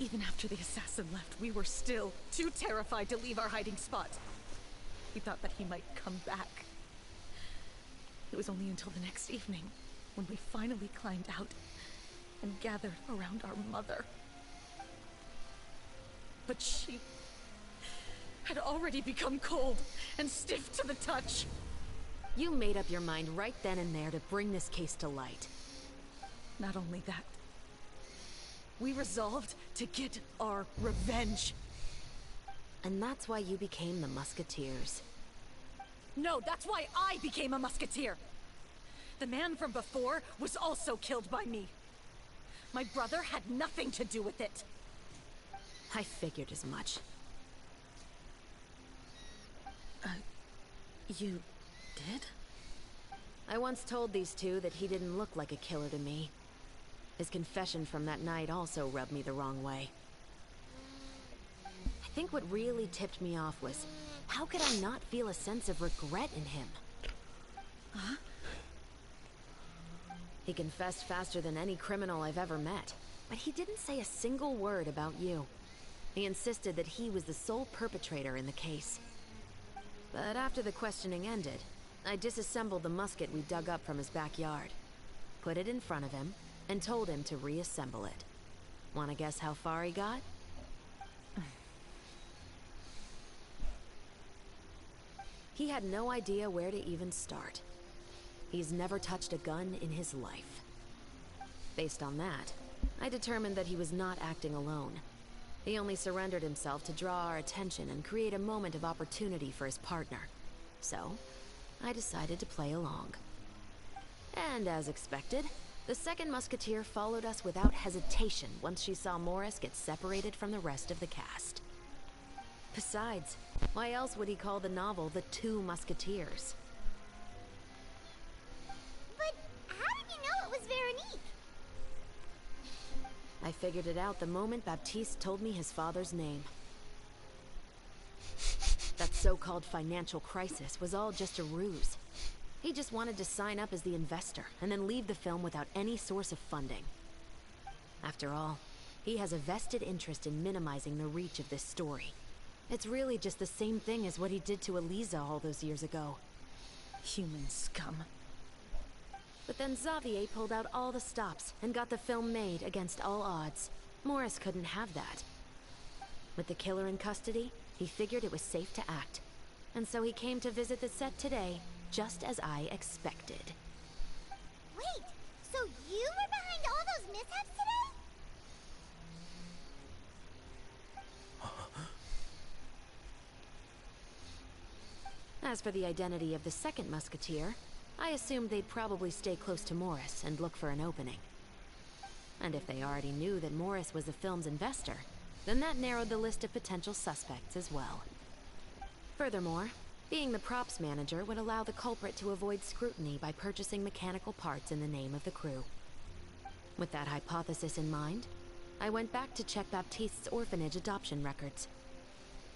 Even after the assassin left, we were still too terrified to leave our hiding spot. We thought that he might come back. It was only until the next evening when we finally climbed out and gathered around our mother. But she had already become cold and stiff to the touch. You made up your mind right then and there to bring this case to light. Not only that, we resolved to get our revenge. And that's why you became the Musketeers. No, that's why I became a musketeer. The man from before was also killed by me. My brother had nothing to do with it. I figured as much. You did? I once told these two that he didn't look like a killer to me. His confession from that night also rubbed me the wrong way. I think what really tipped me off was, how could I not feel a sense of regret in him? Huh? He confessed faster than any criminal I've ever met, but he didn't say a single word about you. He insisted that he was the sole perpetrator in the case. But after the questioning ended, I disassembled the musket we dug up from his backyard, put it in front of him, and told him to reassemble it. Wanna guess how far he got? He had no idea where to even start. He's never touched a gun in his life. Based on that, I determined that he was not acting alone. He only surrendered himself to draw our attention and create a moment of opportunity for his partner. So, I decided to play along. And as expected, the second musketeer followed us without hesitation once she saw Morris get separated from the rest of the cast. Besides, why else would he call the novel The Two Musketeers? But how did you know it was Veronique? I figured it out the moment Baptiste told me his father's name. That so-called financial crisis was all just a ruse. He just wanted to sign up as the investor and then leave the film without any source of funding. After all, he has a vested interest in minimizing the reach of this story. It's really just the same thing as what he did to Eliza all those years ago. Human scum. But then Xavier pulled out all the stops and got the film made against all odds. Morris couldn't have that. With the killer in custody, he figured it was safe to act. And so he came to visit the set today, just as I expected. Wait, so you were behind all those mishaps today? As for the identity of the second musketeer, I assumed they'd probably stay close to Morris and look for an opening. And if they already knew that Morris was the film's investor, then that narrowed the list of potential suspects as well. Furthermore, being the props manager would allow the culprit to avoid scrutiny by purchasing mechanical parts in the name of the crew. With that hypothesis in mind, I went back to check Baptiste's orphanage adoption records.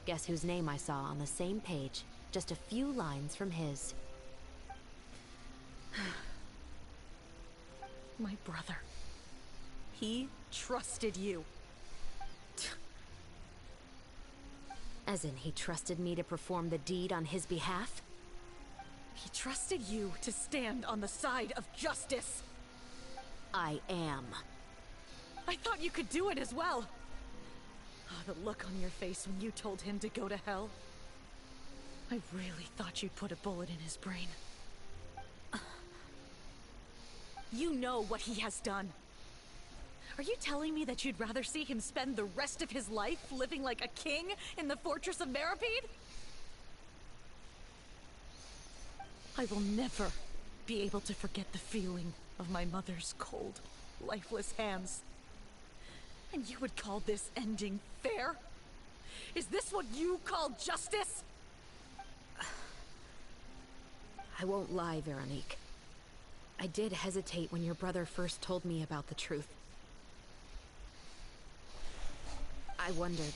Guess whose name I saw on the same page, just a few lines from his. My brother. He trusted you. As in, he trusted me to perform the deed on his behalf? He trusted you to stand on the side of justice. I am. I thought you could do it as well. Oh, the look on your face when you told him to go to hell. I really thought you'd put a bullet in his brain. You know what he has done. Are you telling me that you'd rather see him spend the rest of his life living like a king in the fortress of Meripede? I will never be able to forget the feeling of my mother's cold, lifeless hands. And you would call this ending fair? Is this what you call justice? I won't lie, Veronique. I did hesitate when your brother first told me about the truth. I wondered.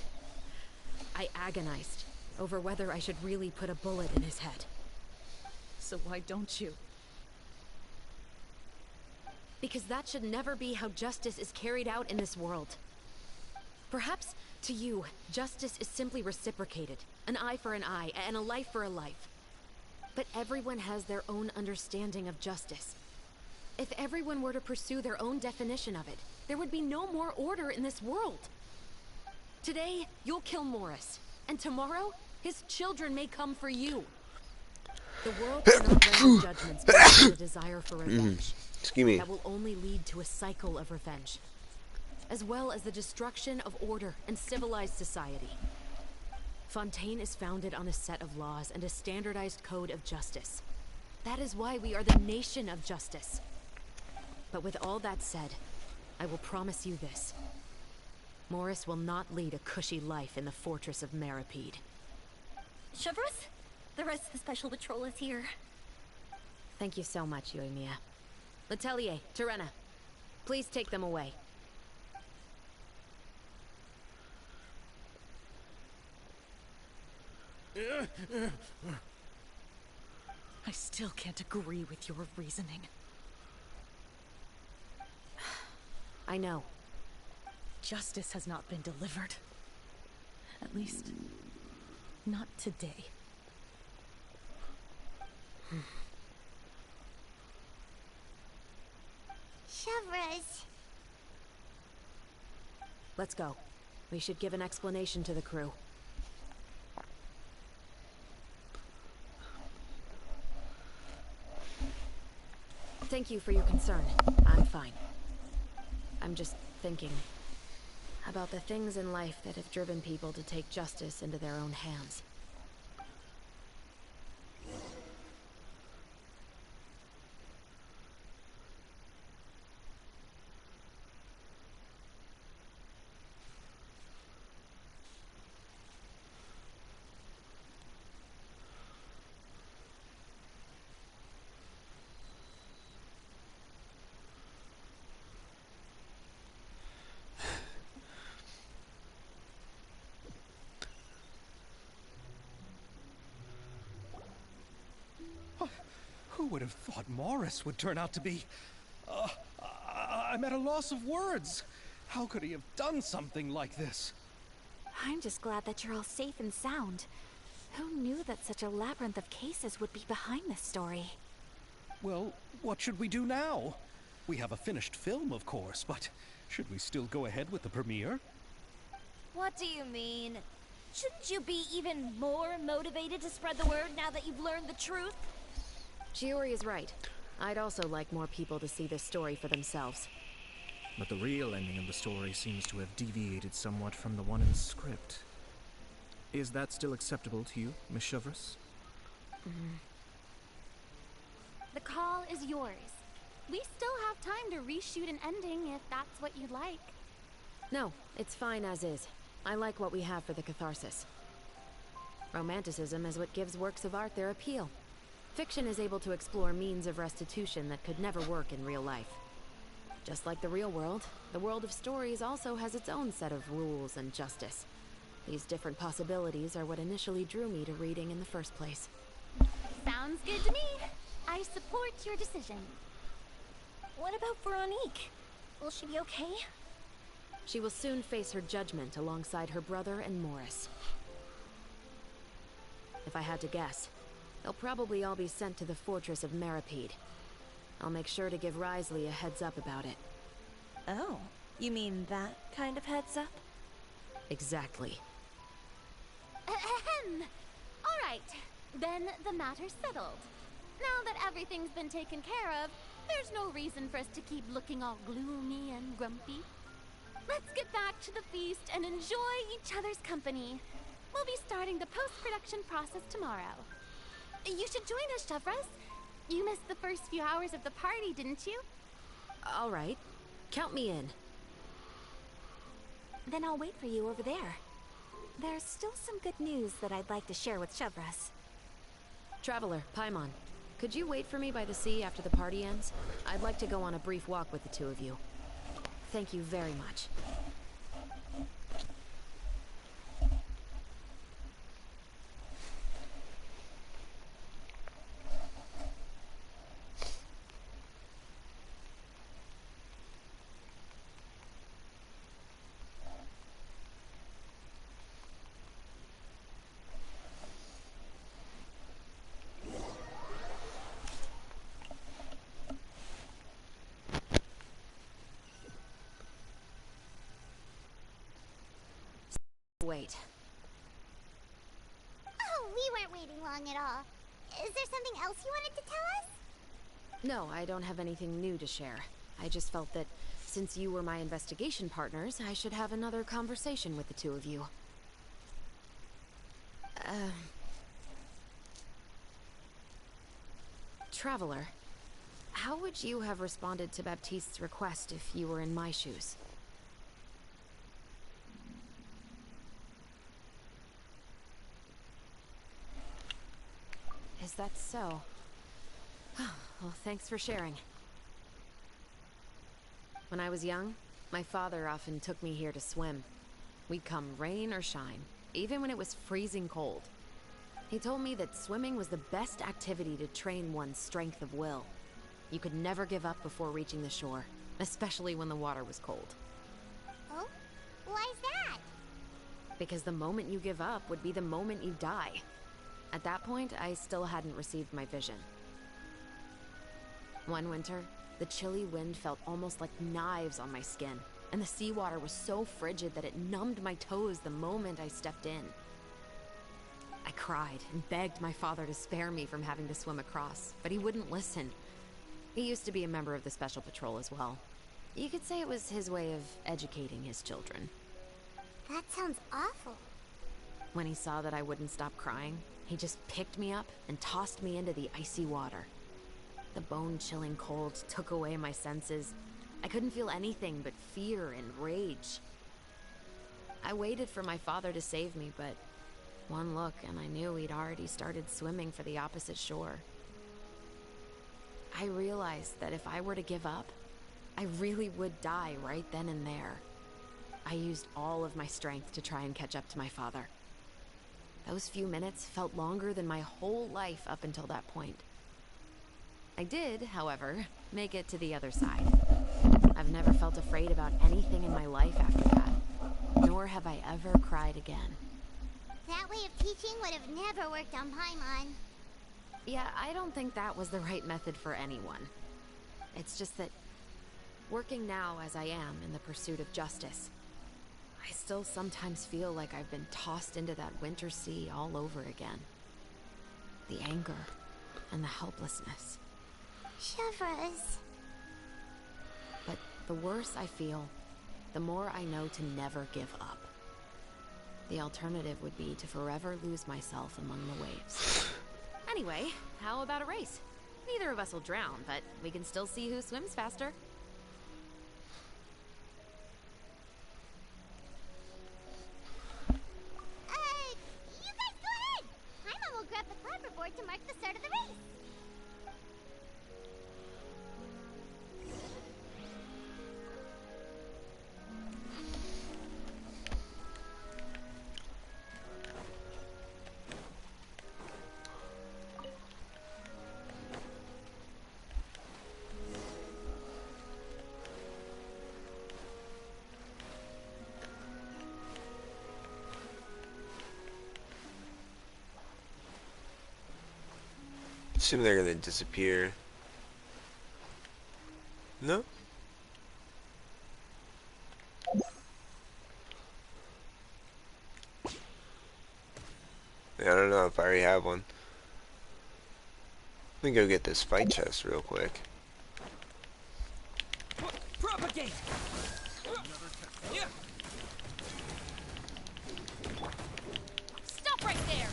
I agonized over whether I should really put a bullet in his head. So why don't you? Because that should never be how justice is carried out in this world. Perhaps, to you, justice is simply reciprocated. An eye for an eye, and a life for a life. But everyone has their own understanding of justice. If everyone were to pursue their own definition of it, there would be no more order in this world. Today, you'll kill Morris, and tomorrow, his children may come for you. The world cannot render judgments based on a desire for revenge. Excuse me. That will only lead to a cycle of revenge, as well as the destruction of order and civilized society. Fontaine is founded on a set of laws and a standardized code of justice. That is why we are the nation of justice. But with all that said, I will promise you this. Morris will not lead a cushy life in the fortress of Meripede. Chevrus? The rest of the Special Patrol is here. Thank you so much, Yoimiya. Letelier, Terena, please take them away. I still can't agree with your reasoning. I know. Justice has not been delivered. At least, not today. Chevres. Let's go. We should give an explanation to the crew. Thank you for your concern. I'm fine. I'm just thinking about the things in life that have driven people to take justice into their own hands. Who would have thought Morris would turn out to be... I'm at a loss of words. How could he have done something like this? I'm just glad that you're all safe and sound. Who knew that such a labyrinth of cases would be behind this story? Well, what should we do now? We have a finished film, of course, but should we still go ahead with the premiere? What do you mean? Shouldn't you be even more motivated to spread the word now that you've learned the truth? Shiori is right. I'd also like more people to see this story for themselves. But the real ending of the story seems to have deviated somewhat from the one in the script. Is that still acceptable to you, Miss Chevres? The call is yours. We still have time to reshoot an ending if that's what you'd like. No, it's fine as is. I like what we have for the catharsis. Romanticism is what gives works of art their appeal. Fiction is able to explore means of restitution that could never work in real life. Just like the real world, the world of stories also has its own set of rules and justice. These different possibilities are what initially drew me to reading in the first place. Sounds good to me. I support your decision. What about Veronique? Will she be okay? She will soon face her judgment alongside her brother and Morris. If I had to guess, they'll probably all be sent to the fortress of Meripede. I'll make sure to give Risley a heads up about it. Oh, you mean that kind of heads up? Exactly. Ahem. All right, then the matter's settled. Now that everything's been taken care of, there's no reason for us to keep looking all gloomy and grumpy. Let's get back to the feast and enjoy each other's company. We'll be starting the post-production process tomorrow. You should join us, Chevres. You missed the first few hours of the party, didn't you? All right. Count me in. Then I'll wait for you over there. There's still some good news that I'd like to share with Chevres. Traveler, Paimon, could you wait for me by the sea after the party ends? I'd like to go on a brief walk with the two of you. Thank you very much. Wait. Oh, we weren't waiting long at all. Is there something else you wanted to tell us? No, I don't have anything new to share. I just felt that since you were my investigation partners, I should have another conversation with the two of you. Traveler, how would you have responded to Baptiste's request if you were in my shoes? Is that so? Well, thanks for sharing. When I was young, my father often took me here to swim. We'd come rain or shine, even when it was freezing cold. He told me that swimming was the best activity to train one's strength of will. You could never give up before reaching the shore, especially when the water was cold. Oh? Why's that? Because the moment you give up would be the moment you die. At that point, I still hadn't received my vision. One winter, the chilly wind felt almost like knives on my skin, and the seawater was so frigid that it numbed my toes the moment I stepped in. I cried and begged my father to spare me from having to swim across, but he wouldn't listen. He used to be a member of the Special Patrol as well. You could say it was his way of educating his children. That sounds awful. When he saw that I wouldn't stop crying, he just picked me up and tossed me into the icy water. The bone-chilling cold took away my senses. I couldn't feel anything but fear and rage. I waited for my father to save me, but one look and I knew he'd already started swimming for the opposite shore. I realized that if I were to give up, I really would die right then and there. I used all of my strength to try and catch up to my father. Those few minutes felt longer than my whole life up until that point. I did, however, make it to the other side. I've never felt afraid about anything in my life after that, nor have I ever cried again. That way of teaching would have never worked on Paimon. Yeah, I don't think that was the right method for anyone. It's just that, working now as I am in the pursuit of justice, I still sometimes feel like I've been tossed into that winter sea all over again. The anger and the helplessness. Shivers. But the worse I feel, the more I know to never give up. The alternative would be to forever lose myself among the waves. Anyway, how about a race? Neither of us will drown, but we can still see who swims faster. You guys go ahead! Paimon will grab the clapperboard to mark the start of the race. Assume they're gonna disappear. No? Yeah, I don't know if I already have one. Let me go get this fight chest real quick. Propagate! Stop right there!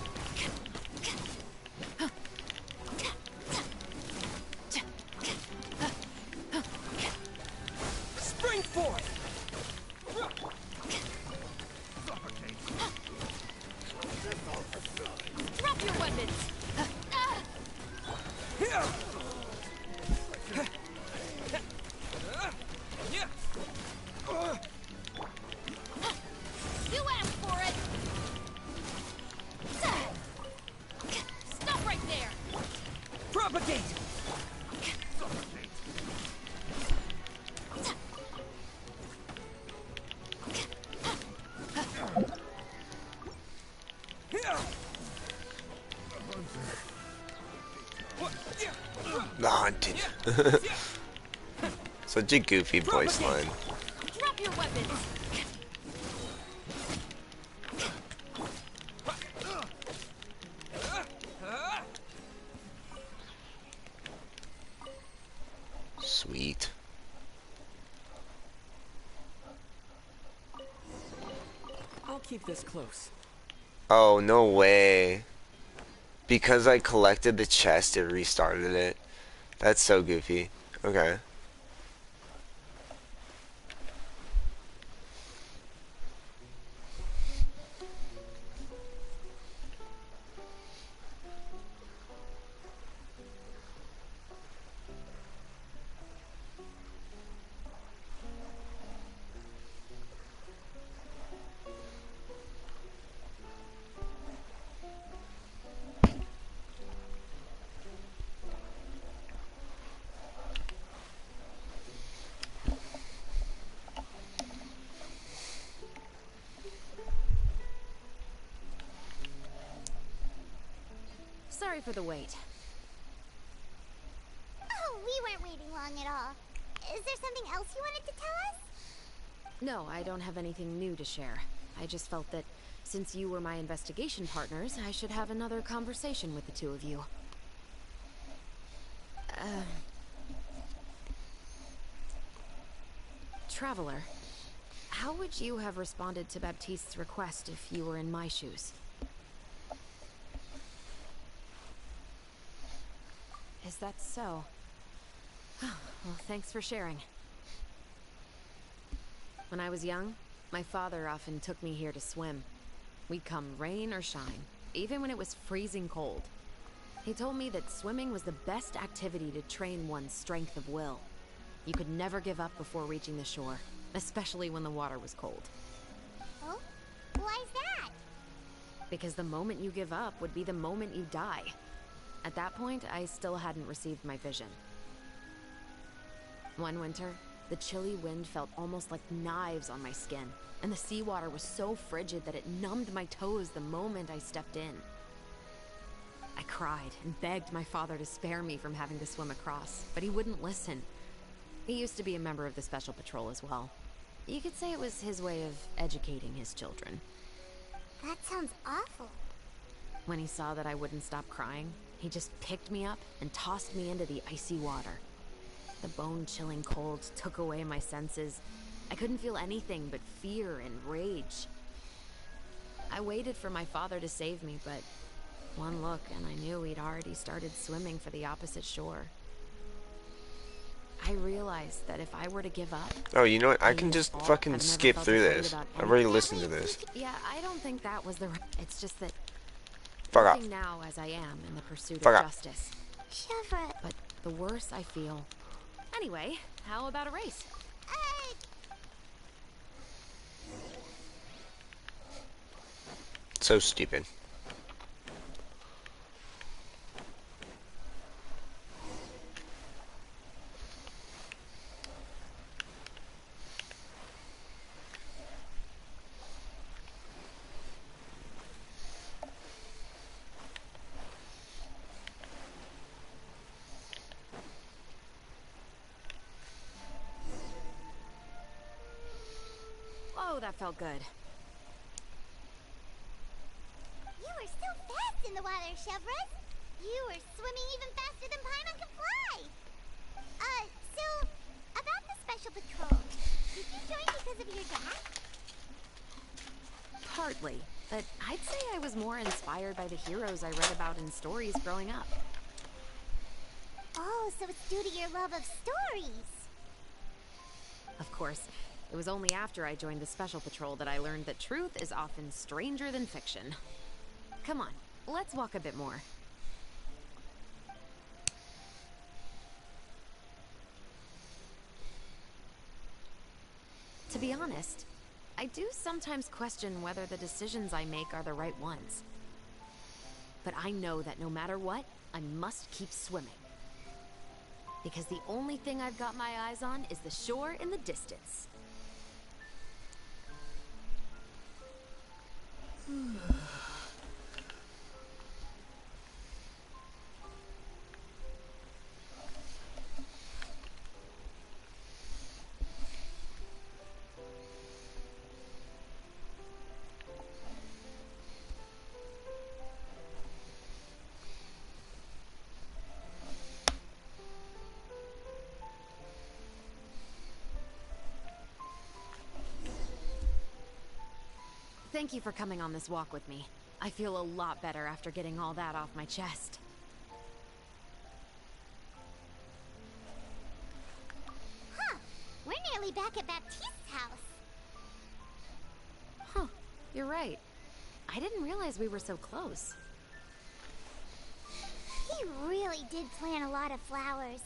Spring forth! Drop your weapons! You asked for it! Stop right there! Propagate! The hunted. Such a goofy voice line. Drop your weapons! Sweet. I'll keep this close. Oh, no way. Because I collected the chest, it restarted it. That's so goofy. Okay. Sorry for the wait. Oh, we weren't waiting long at all. Is there something else you wanted to tell us? No, I don't have anything new to share. I just felt that since you were my investigation partners, I should have another conversation with the two of you. Traveler, how would you have responded to Baptiste's request if you were in my shoes? Is that so? Well, thanks for sharing. When I was young, my father often took me here to swim. We'd come rain or shine, even when it was freezing cold. He told me that swimming was the best activity to train one's strength of will. You could never give up before reaching the shore, especially when the water was cold. Oh? Why's that? Because the moment you give up would be the moment you die. At that point, I still hadn't received my vision. One winter, the chilly wind felt almost like knives on my skin, and the seawater was so frigid that it numbed my toes the moment I stepped in. I cried and begged my father to spare me from having to swim across, but he wouldn't listen. He used to be a member of the Special Patrol as well. You could say it was his way of educating his children. That sounds awful. When he saw that I wouldn't stop crying, he just picked me up and tossed me into the icy water. The bone-chilling cold took away my senses. I couldn't feel anything but fear and rage. I waited for my father to save me, but one look and I knew he'd already started swimming for the opposite shore. I realized that if I were to give up... Oh, you know what? I can just fucking skip through this. I've already listened to this. Yeah, I don't think that was the... It's just that... Fuck off. Looking now as I am in the pursuit Fuck of off. justice. Chevra. But the worse I feel... Anyway, how about a race? So stupid. Oh, that felt good. You were so fast in the water, Chevra. You were swimming even faster than Paimon can fly. So, about the Special Patrol, did you join because of your dad? Partly, but I'd say I was more inspired by the heroes I read about in stories growing up. Oh, so it's due to your love of stories. Of course, it was only after I joined the Special Patrol that I learned that truth is often stranger than fiction. Come on, let's walk a bit more. To be honest, I do sometimes question whether the decisions I make are the right ones. But I know that no matter what, I must keep swimming. Because the only thing I've got my eyes on is the shore in the distance. Thank you for coming on this walk with me. I feel a lot better after getting all that off my chest. Huh. We're nearly back at Baptiste's house. Huh. You're right. I didn't realize we were so close. He really did plant a lot of flowers.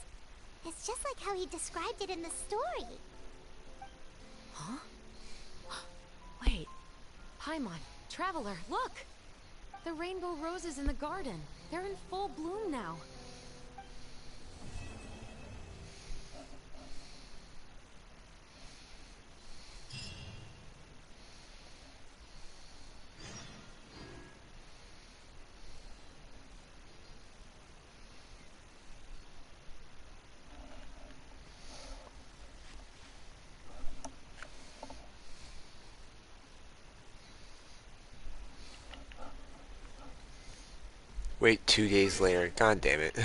It's just like how he described it in the story. Huh? Wait. Paimon, Traveler, look! The rainbow roses in the garden. They're in full bloom now. Wait 2 days later. God damn it.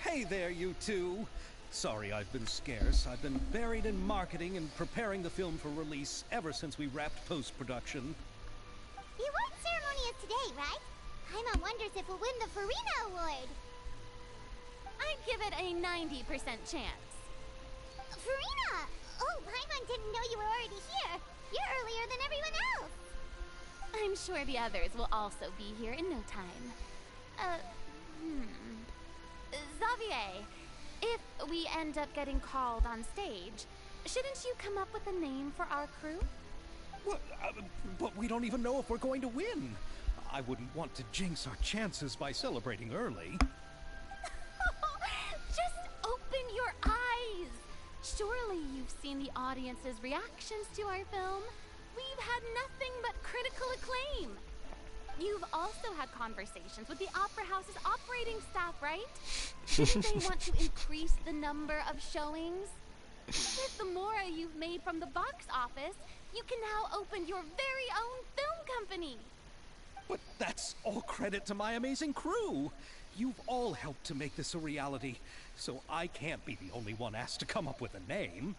Hey there, you two. Sorry I've been scarce. I've been buried in marketing and preparing the film for release ever since we wrapped post-production. The award ceremony is today, right? Paimon wonders if we'll win the Farina Award. I'd give it a 90% chance. Farina! Oh, Paimon didn't know you were already here. You're earlier than everyone else. I'm sure the others will also be here in no time. Xavier, if we end up getting called on stage, shouldn't you come up with a name for our crew? What? But we don't even know if we're going to win. I wouldn't want to jinx our chances by celebrating early. Just open your eyes. Surely you've seen the audience's reactions to our film. We've had nothing but critical acclaim. You've also had conversations with the Opera House's operating staff, right? Didn't they want to increase the number of showings? With the mora you've made from the box office, you can now open your very own film company. But that's all credit to my amazing crew. You've all helped to make this a reality, so I can't be the only one asked to come up with a name.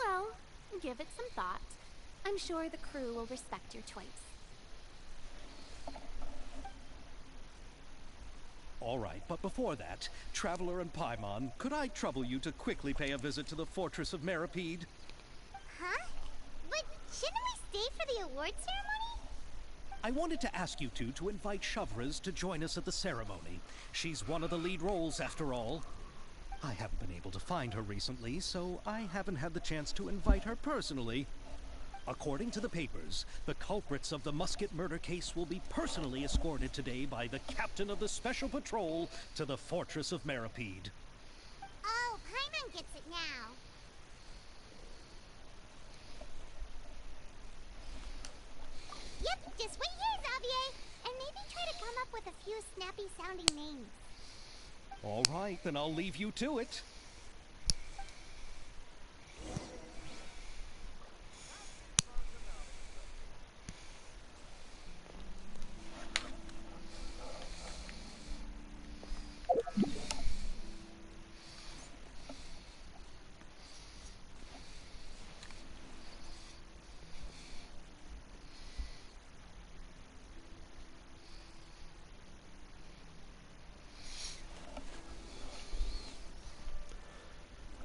Well, give it some thought. I'm sure the crew will respect your choice. All right, but before that, Traveler and Paimon, could I trouble you to quickly pay a visit to the Fortress of Meripede? Huh? But shouldn't we stay for the award ceremony? I wanted to ask you two to invite Shavraz to join us at the ceremony. She's one of the lead roles, after all. I haven't been able to find her recently, so I haven't had the chance to invite her personally. According to the papers, the culprits of the Musket murder case will be personally escorted today by the captain of the Special Patrol to the Fortress of Meripede. Oh, Paimon gets it now. Yep, just wait here, Xavier, and maybe try to come up with a few snappy-sounding names. All right, then I'll leave you to it.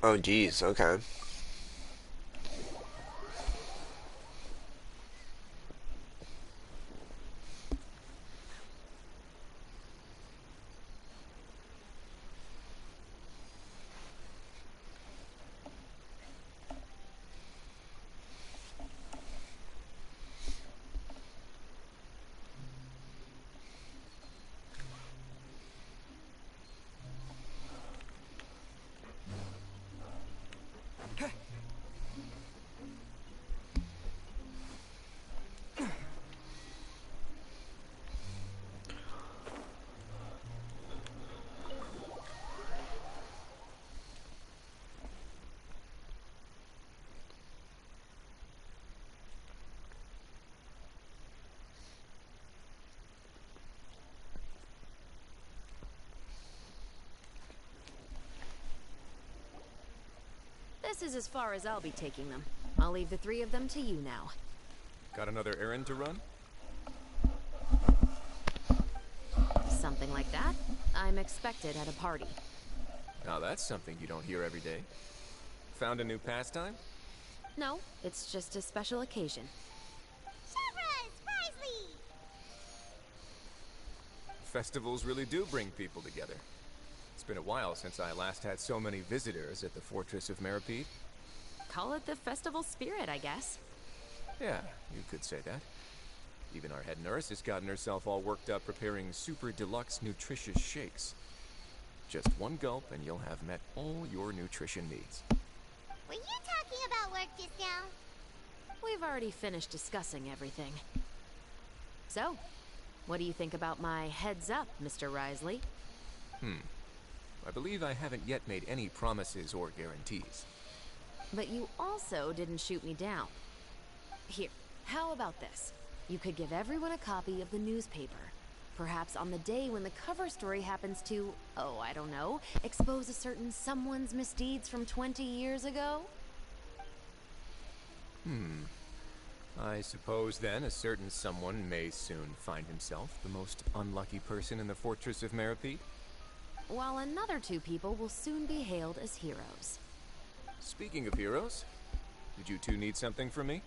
Oh, geez. Okay. This is as far as I'll be taking them. I'll leave the three of them to you now. Got another errand to run? Something like that. I'm expected at a party. Now that's something you don't hear every day. Found a new pastime? No, it's just a special occasion. Festivals really do bring people together. It's been a while since I last had so many visitors at the Fortress of Meripede. Call it the festival spirit, I guess. Yeah, you could say that. Even our head nurse has gotten herself all worked up preparing super deluxe nutritious shakes. Just one gulp and you'll have met all your nutrition needs. Were you talking about work just now? We've already finished discussing everything. So, what do you think about my heads up, Mr. Risley? I believe I haven't yet made any promises or guarantees. But you also didn't shoot me down. Here, how about this? You could give everyone a copy of the newspaper. Perhaps on the day when the cover story happens to, oh, I don't know, expose a certain someone's misdeeds from 20 years ago? I suppose then a certain someone may soon find himself the most unlucky person in the Fortress of Meripede. While another two people will soon be hailed as heroes. Speaking of heroes, did you two need something from me?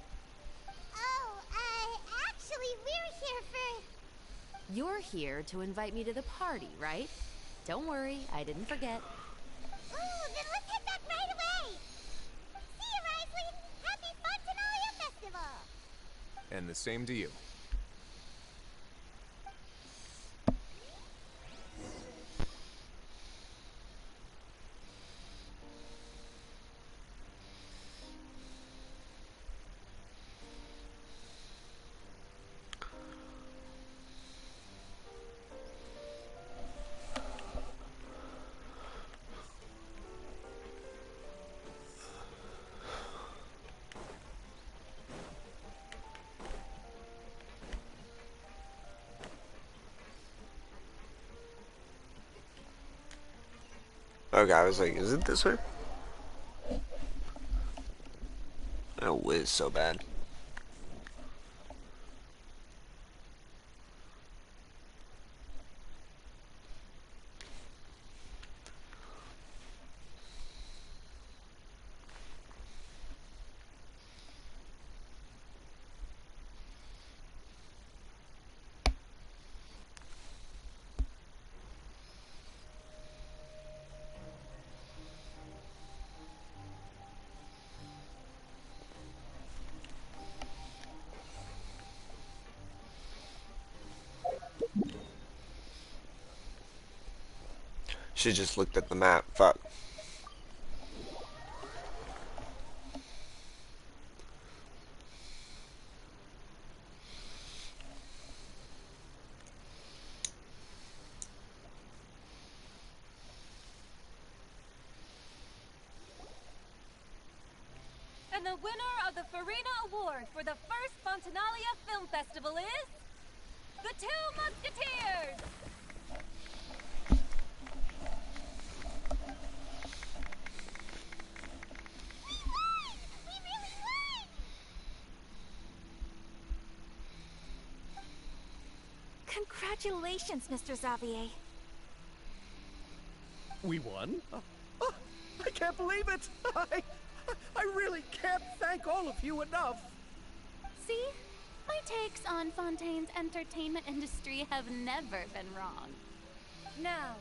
Oh, actually, we're here for... You're here to invite me to the party, right? Don't worry, I didn't forget. Ooh, then let's hit that right away! See you, Risley! Happy Funtenalia Festival! And the same to you. Okay, I was like, is it this way? That whiz so bad. should just looked at the map. Fuck. And the winner of the Farina Award for the first Fontanalia Film Festival is... The Two Musketeers! Congratulations, Mr. Xavier. We won? Oh, I can't believe it! I really can't thank all of you enough! See? My takes on Fontaine's entertainment industry have never been wrong. Now,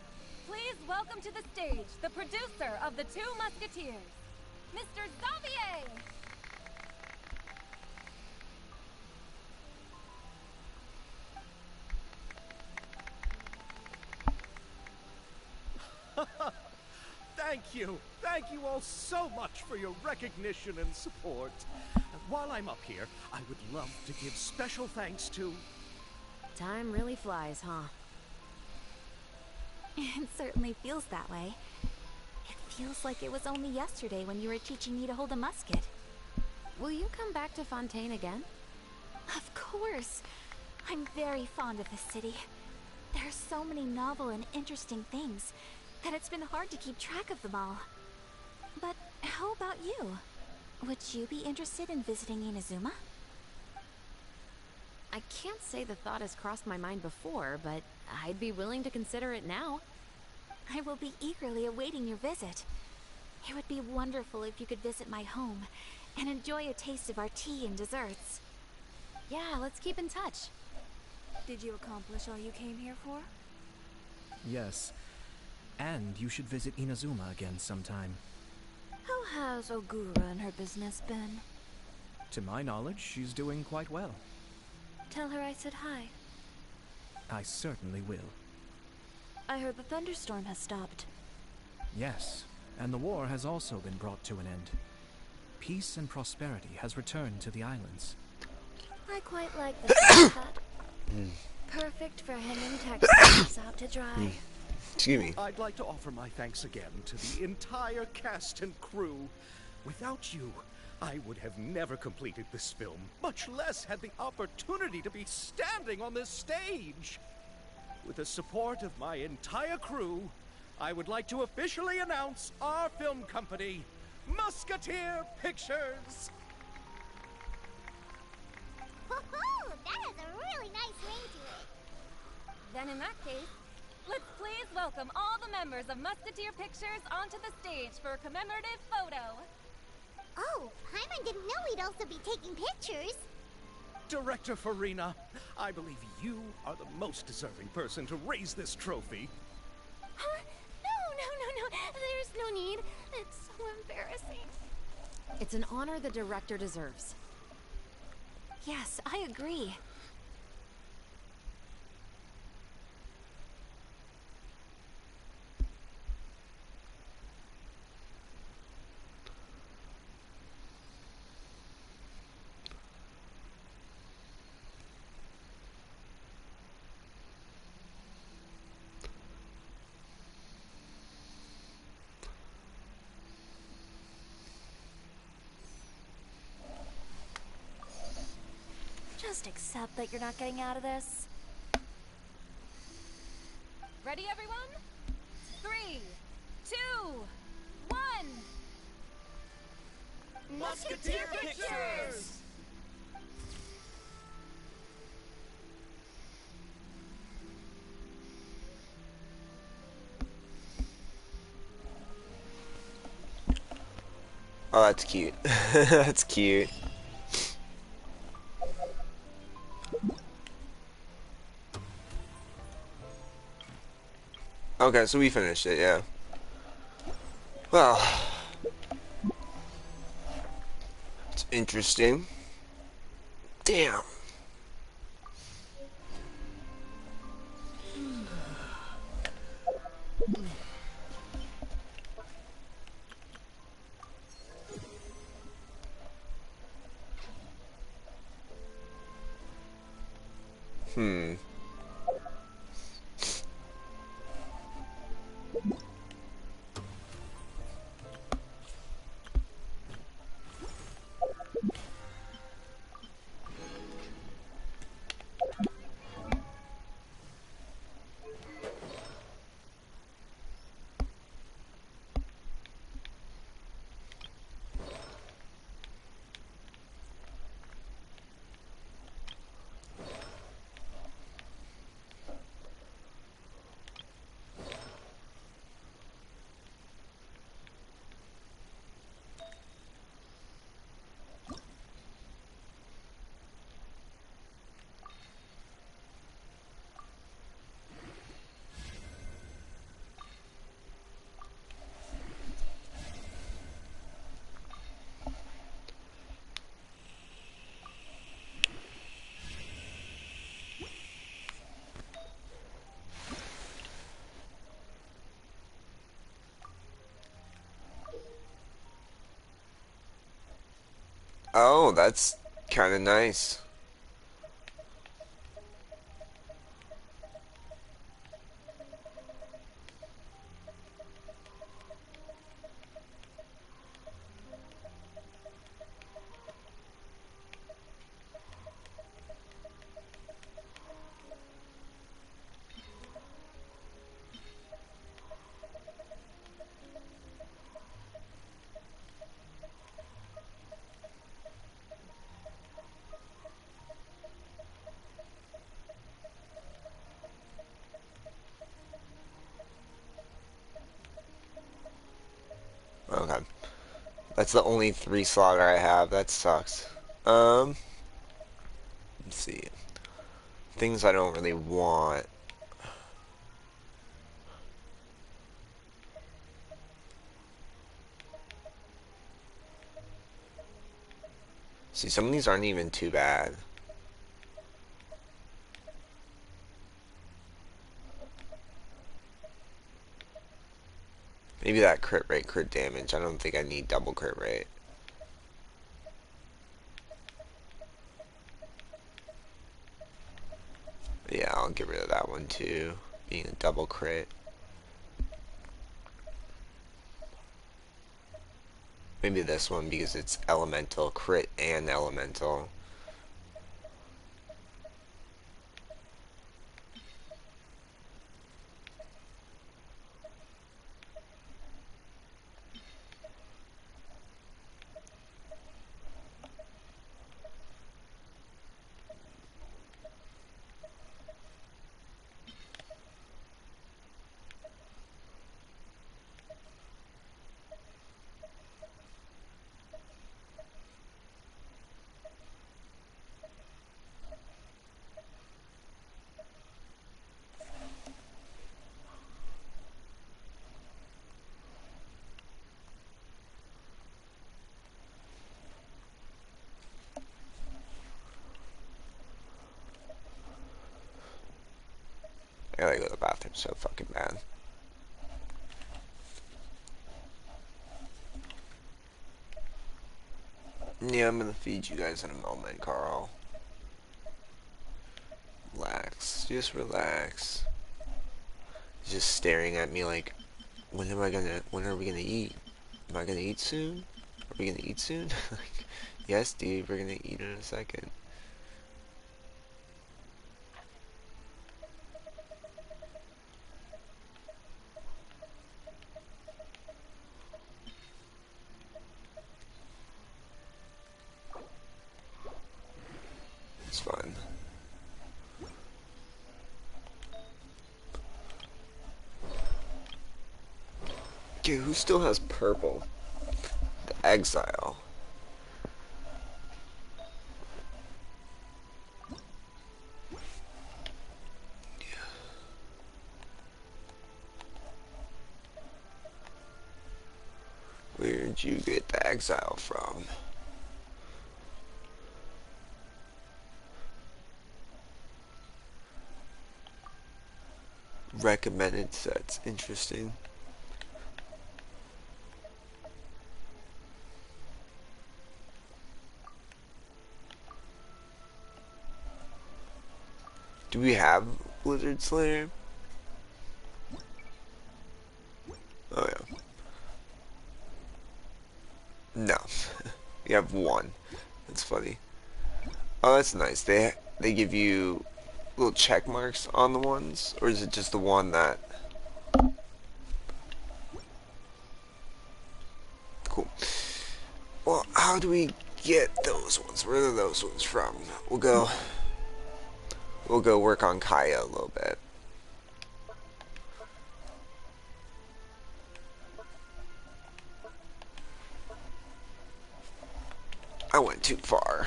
please welcome to the stage the producer of The Two Musketeers, Mr. Xavier! Thank you! Thank you all so much for your recognition and support. While I'm up here, I would love to give special thanks to... Time really flies, huh? It certainly feels that way. It feels like it was only yesterday when you were teaching me to hold a musket. Will you come back to Fontaine again? Of course! I'm very fond of this city. There are so many novel and interesting things that it's been hard to keep track of them all. But how about you? Would you be interested in visiting Inazuma? I can't say the thought has crossed my mind before, but I'd be willing to consider it now. I will be eagerly awaiting your visit. It would be wonderful if you could visit my home and enjoy a taste of our tea and desserts. Yeah, let's keep in touch. Did you accomplish all you came here for? Yes. And you should visit Inazuma again sometime. How has Ogura and her business been? To my knowledge, she's doing quite well. Tell her I said hi. I certainly will. I heard the thunderstorm has stopped. Yes, and the war has also been brought to an end. Peace and prosperity has returned to the islands. I quite like the sound of that. Perfect for hanging textiles out to dry. Excuse me. I'd like to offer my thanks again to the entire cast and crew. Without you, I would have never completed this film, much less had the opportunity to be standing on this stage. With the support of my entire crew, I would like to officially announce our film company, Musketeer Pictures. Woohoo! That has a really nice ring to it. Then in that case, let's please welcome all the members of Musketeer Pictures onto the stage for a commemorative photo. Oh, Paimon didn't know we'd also be taking pictures. Director Farina, I believe you are the most deserving person to raise this trophy. Huh? No. There's no need. It's so embarrassing. It's an honor the director deserves. Yes, I agree. Just accept that you're not getting out of this. Ready, everyone? 3, 2, 1. Musketeer Pictures! Oh, that's cute. That's cute. Okay, so we finished it, yeah. Well, it's interesting. Damn. Hmm. Oh, that's kind of nice. Okay. That's the only 3 slaughter I have. That sucks. Let's see. Things I don't really want. See, some of these aren't even too bad. Maybe that crit rate, crit damage. I don't think I need double crit rate. Yeah, I'll get rid of that one too. Being a double crit. Maybe this one because it's elemental, crit and elemental. I gotta go to the bathroom so fucking bad. Yeah, I'm gonna feed you guys in a moment, Carl. Relax. Just relax. He's just staring at me like, when are we gonna eat? Am I gonna eat soon? Are we gonna eat soon? Yes, dude, we're gonna eat in a second. It's fine. Okay, who still has purple? The exile. Where'd you get the exile from? Recommended sets. Interesting. Do we have Blizzard Slayer? Oh yeah. No. You have one. That's funny. Oh, that's nice. They give you little check marks on the ones, or is it just the one that? Cool. Well, how do we get those ones? Where are those ones from? We'll go work on Kaya a little bit. I went too far.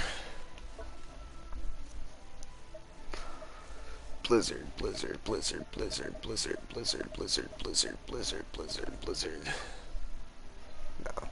Blizzard, blizzard, blizzard, blizzard, blizzard, blizzard, blizzard, blizzard, blizzard, blizzard, blizzard. No.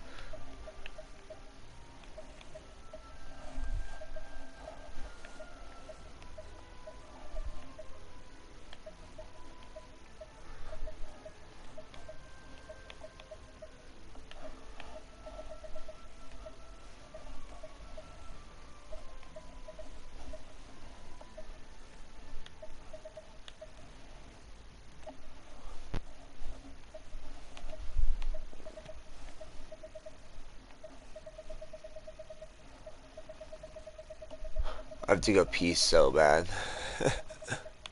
I have to go pee so bad.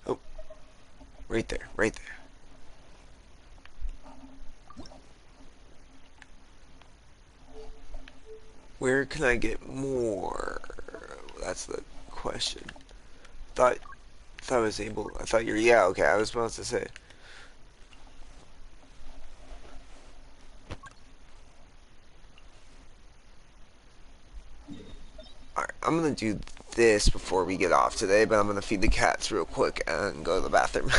Oh, right there, right there. Where can I get more? That's the question. Thought I was able. I thought you're. Yeah, okay. I was supposed to say. Alright, I'm gonna do this before we get off today, but I'm gonna feed the cats real quick and go to the bathroom.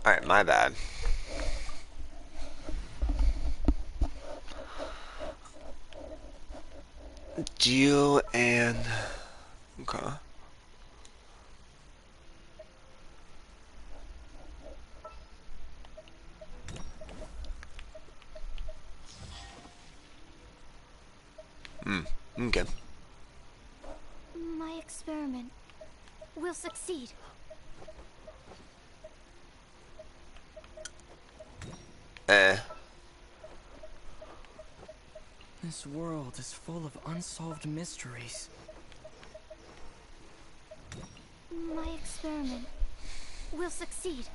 Alright, my bad. Geo and... Okay. Okay. My experiment will succeed. This world is full of unsolved mysteries. My experiment will succeed.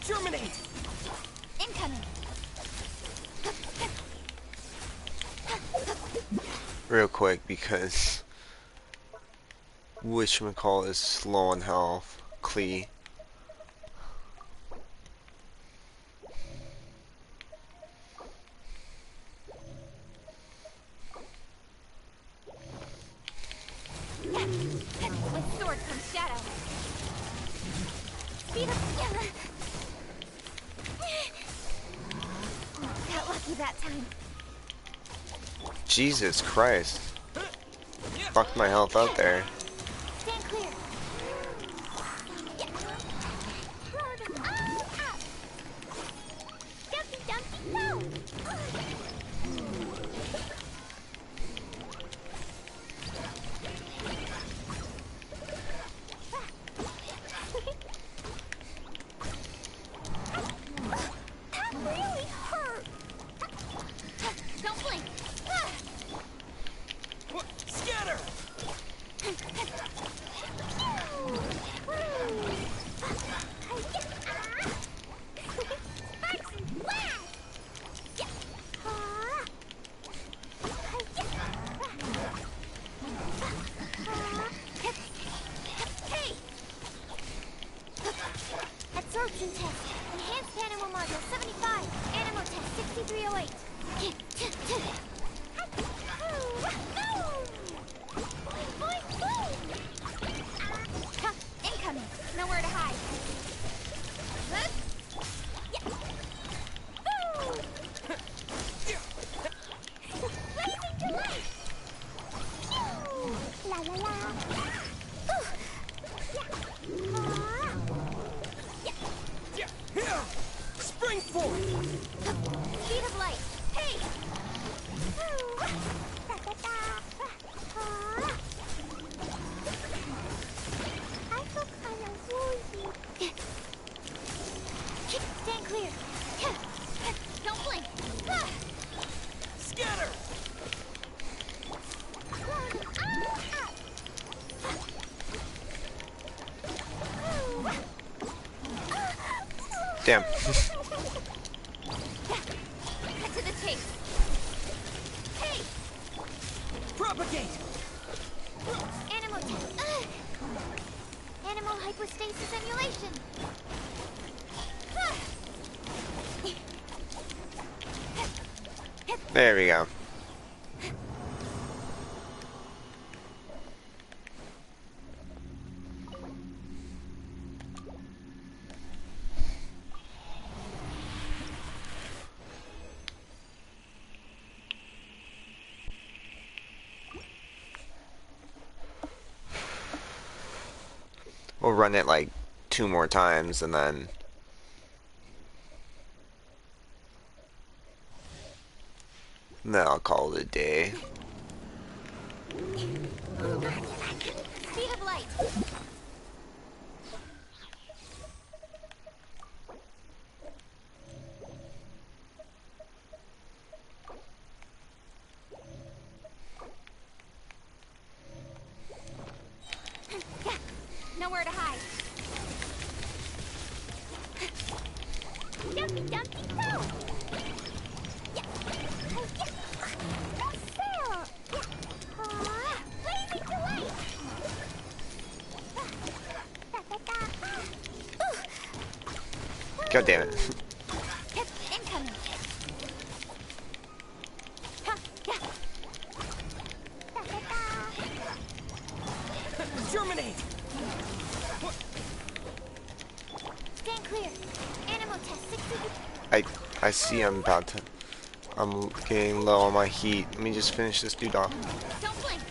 Germinate! Incoming! Real quick, because whatchamacallit is slow on health. Clee. With sword comes shadow. Speed up! Got lucky that time. Jesus Christ. Fucked my health out there. Stand clear. Dumpy, dumpy, no! That really hurt. Don't blink. Scatter! Absorption test. Enhanced animal module 75. Animal test 6308. Incoming. Nowhere to hide. Blazing delight. La la la. Spring forth! Speed of light. Hey! Stand clear. Don't blink. Scatter! Damn. Cut to the chase. Hey! Propagate! Animal test. Animal hypostasis emulation. There we go. We'll run it like 2 more times and then I'll call it a day. Speed of light. Nowhere to hide. Dumpy, dumpy, go! God damn it. Incoming. Ha, yeah. Germinate! Stand clear. Animal test 60. I see I'm getting low on my heat. Let me just finish this dude off. Don't blink.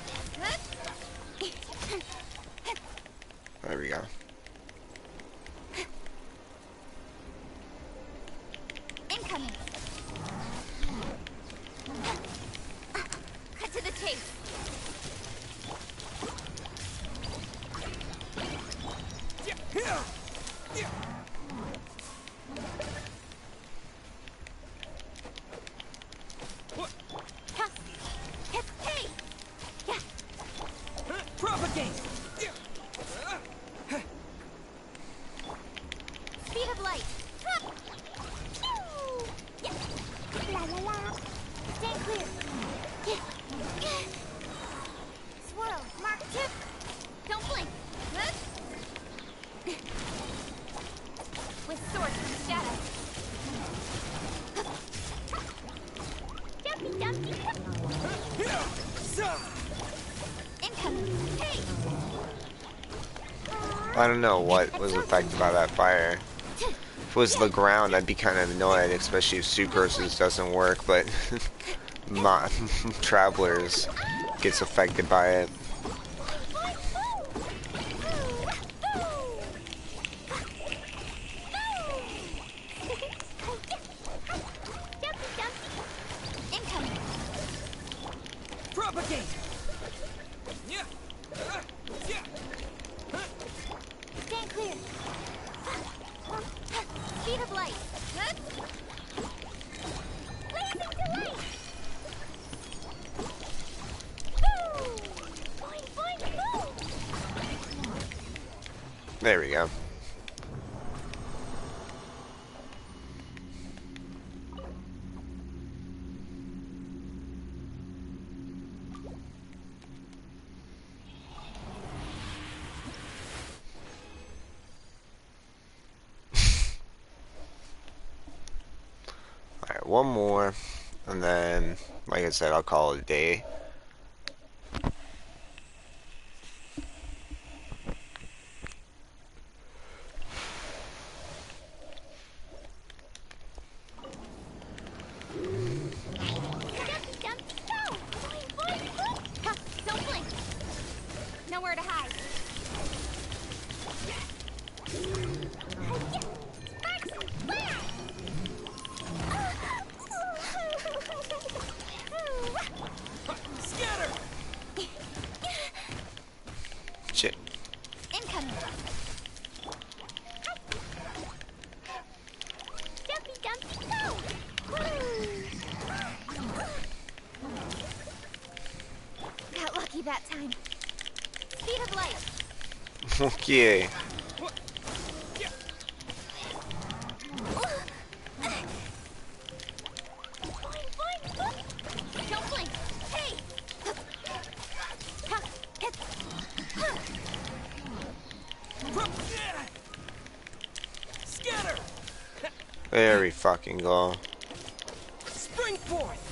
There we go. Incoming. Cut to the chase. Hey! Yeah. Propagate! Speed of light. Yeah. La la la. Stand clear. Yeah. Swirl. Mark tip. Don't blink. With sword from shadow. Dumpy dumpy. Incoming. Hey. I don't know what was affected by that fire. If it was the ground, I'd be kind of annoyed, especially if Sucurses doesn't work, but Travelers gets affected by it. Incoming. Propagate! Stand clear. Speed of light. Blazing delay. Boing, boing, boom. There we go. Alright, one more, and then, like I said, I'll call it a day. Dumpy, dumpy, go. Boing, boing, boom. Ha, don't blink. Nowhere to hide. Scatter! Shit. Incoming. Dumpy, dumpy, go. Got lucky that time. Speed of light. Okay. Boing, boing, boing. Don't blink. Hey. Ha, hit. Scatter! There we fucking go. Spring forth!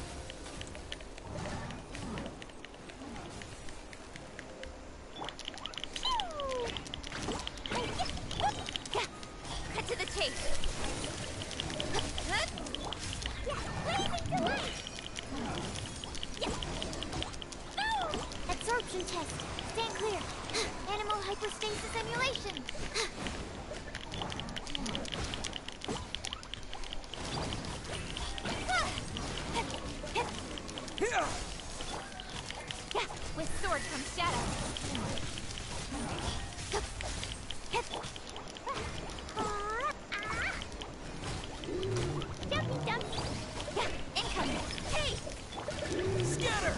Cut to the chase. Yeah, blazing delay. Yeah. No! Absorption test. Stand clear. Animal hypostasis simulation. Yeah, with sword from shadow. Dumpy, dumpy. Yeah, incoming. Hey! Scatter!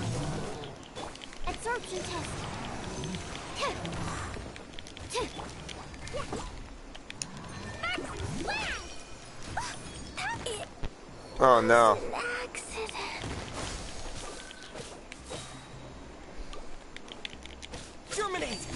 Absorption test. Oh no. Accident. Germinate!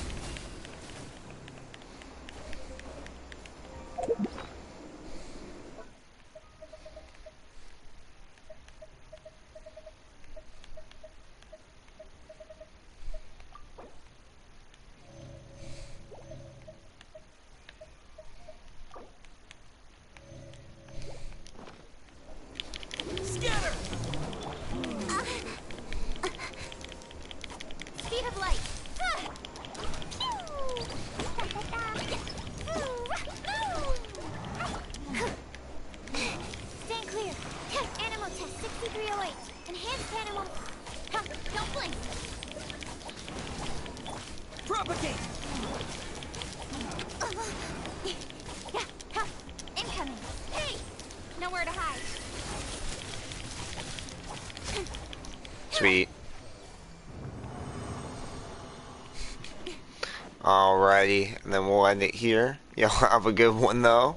Alrighty, and then we'll end it here. Y'all have a good one though.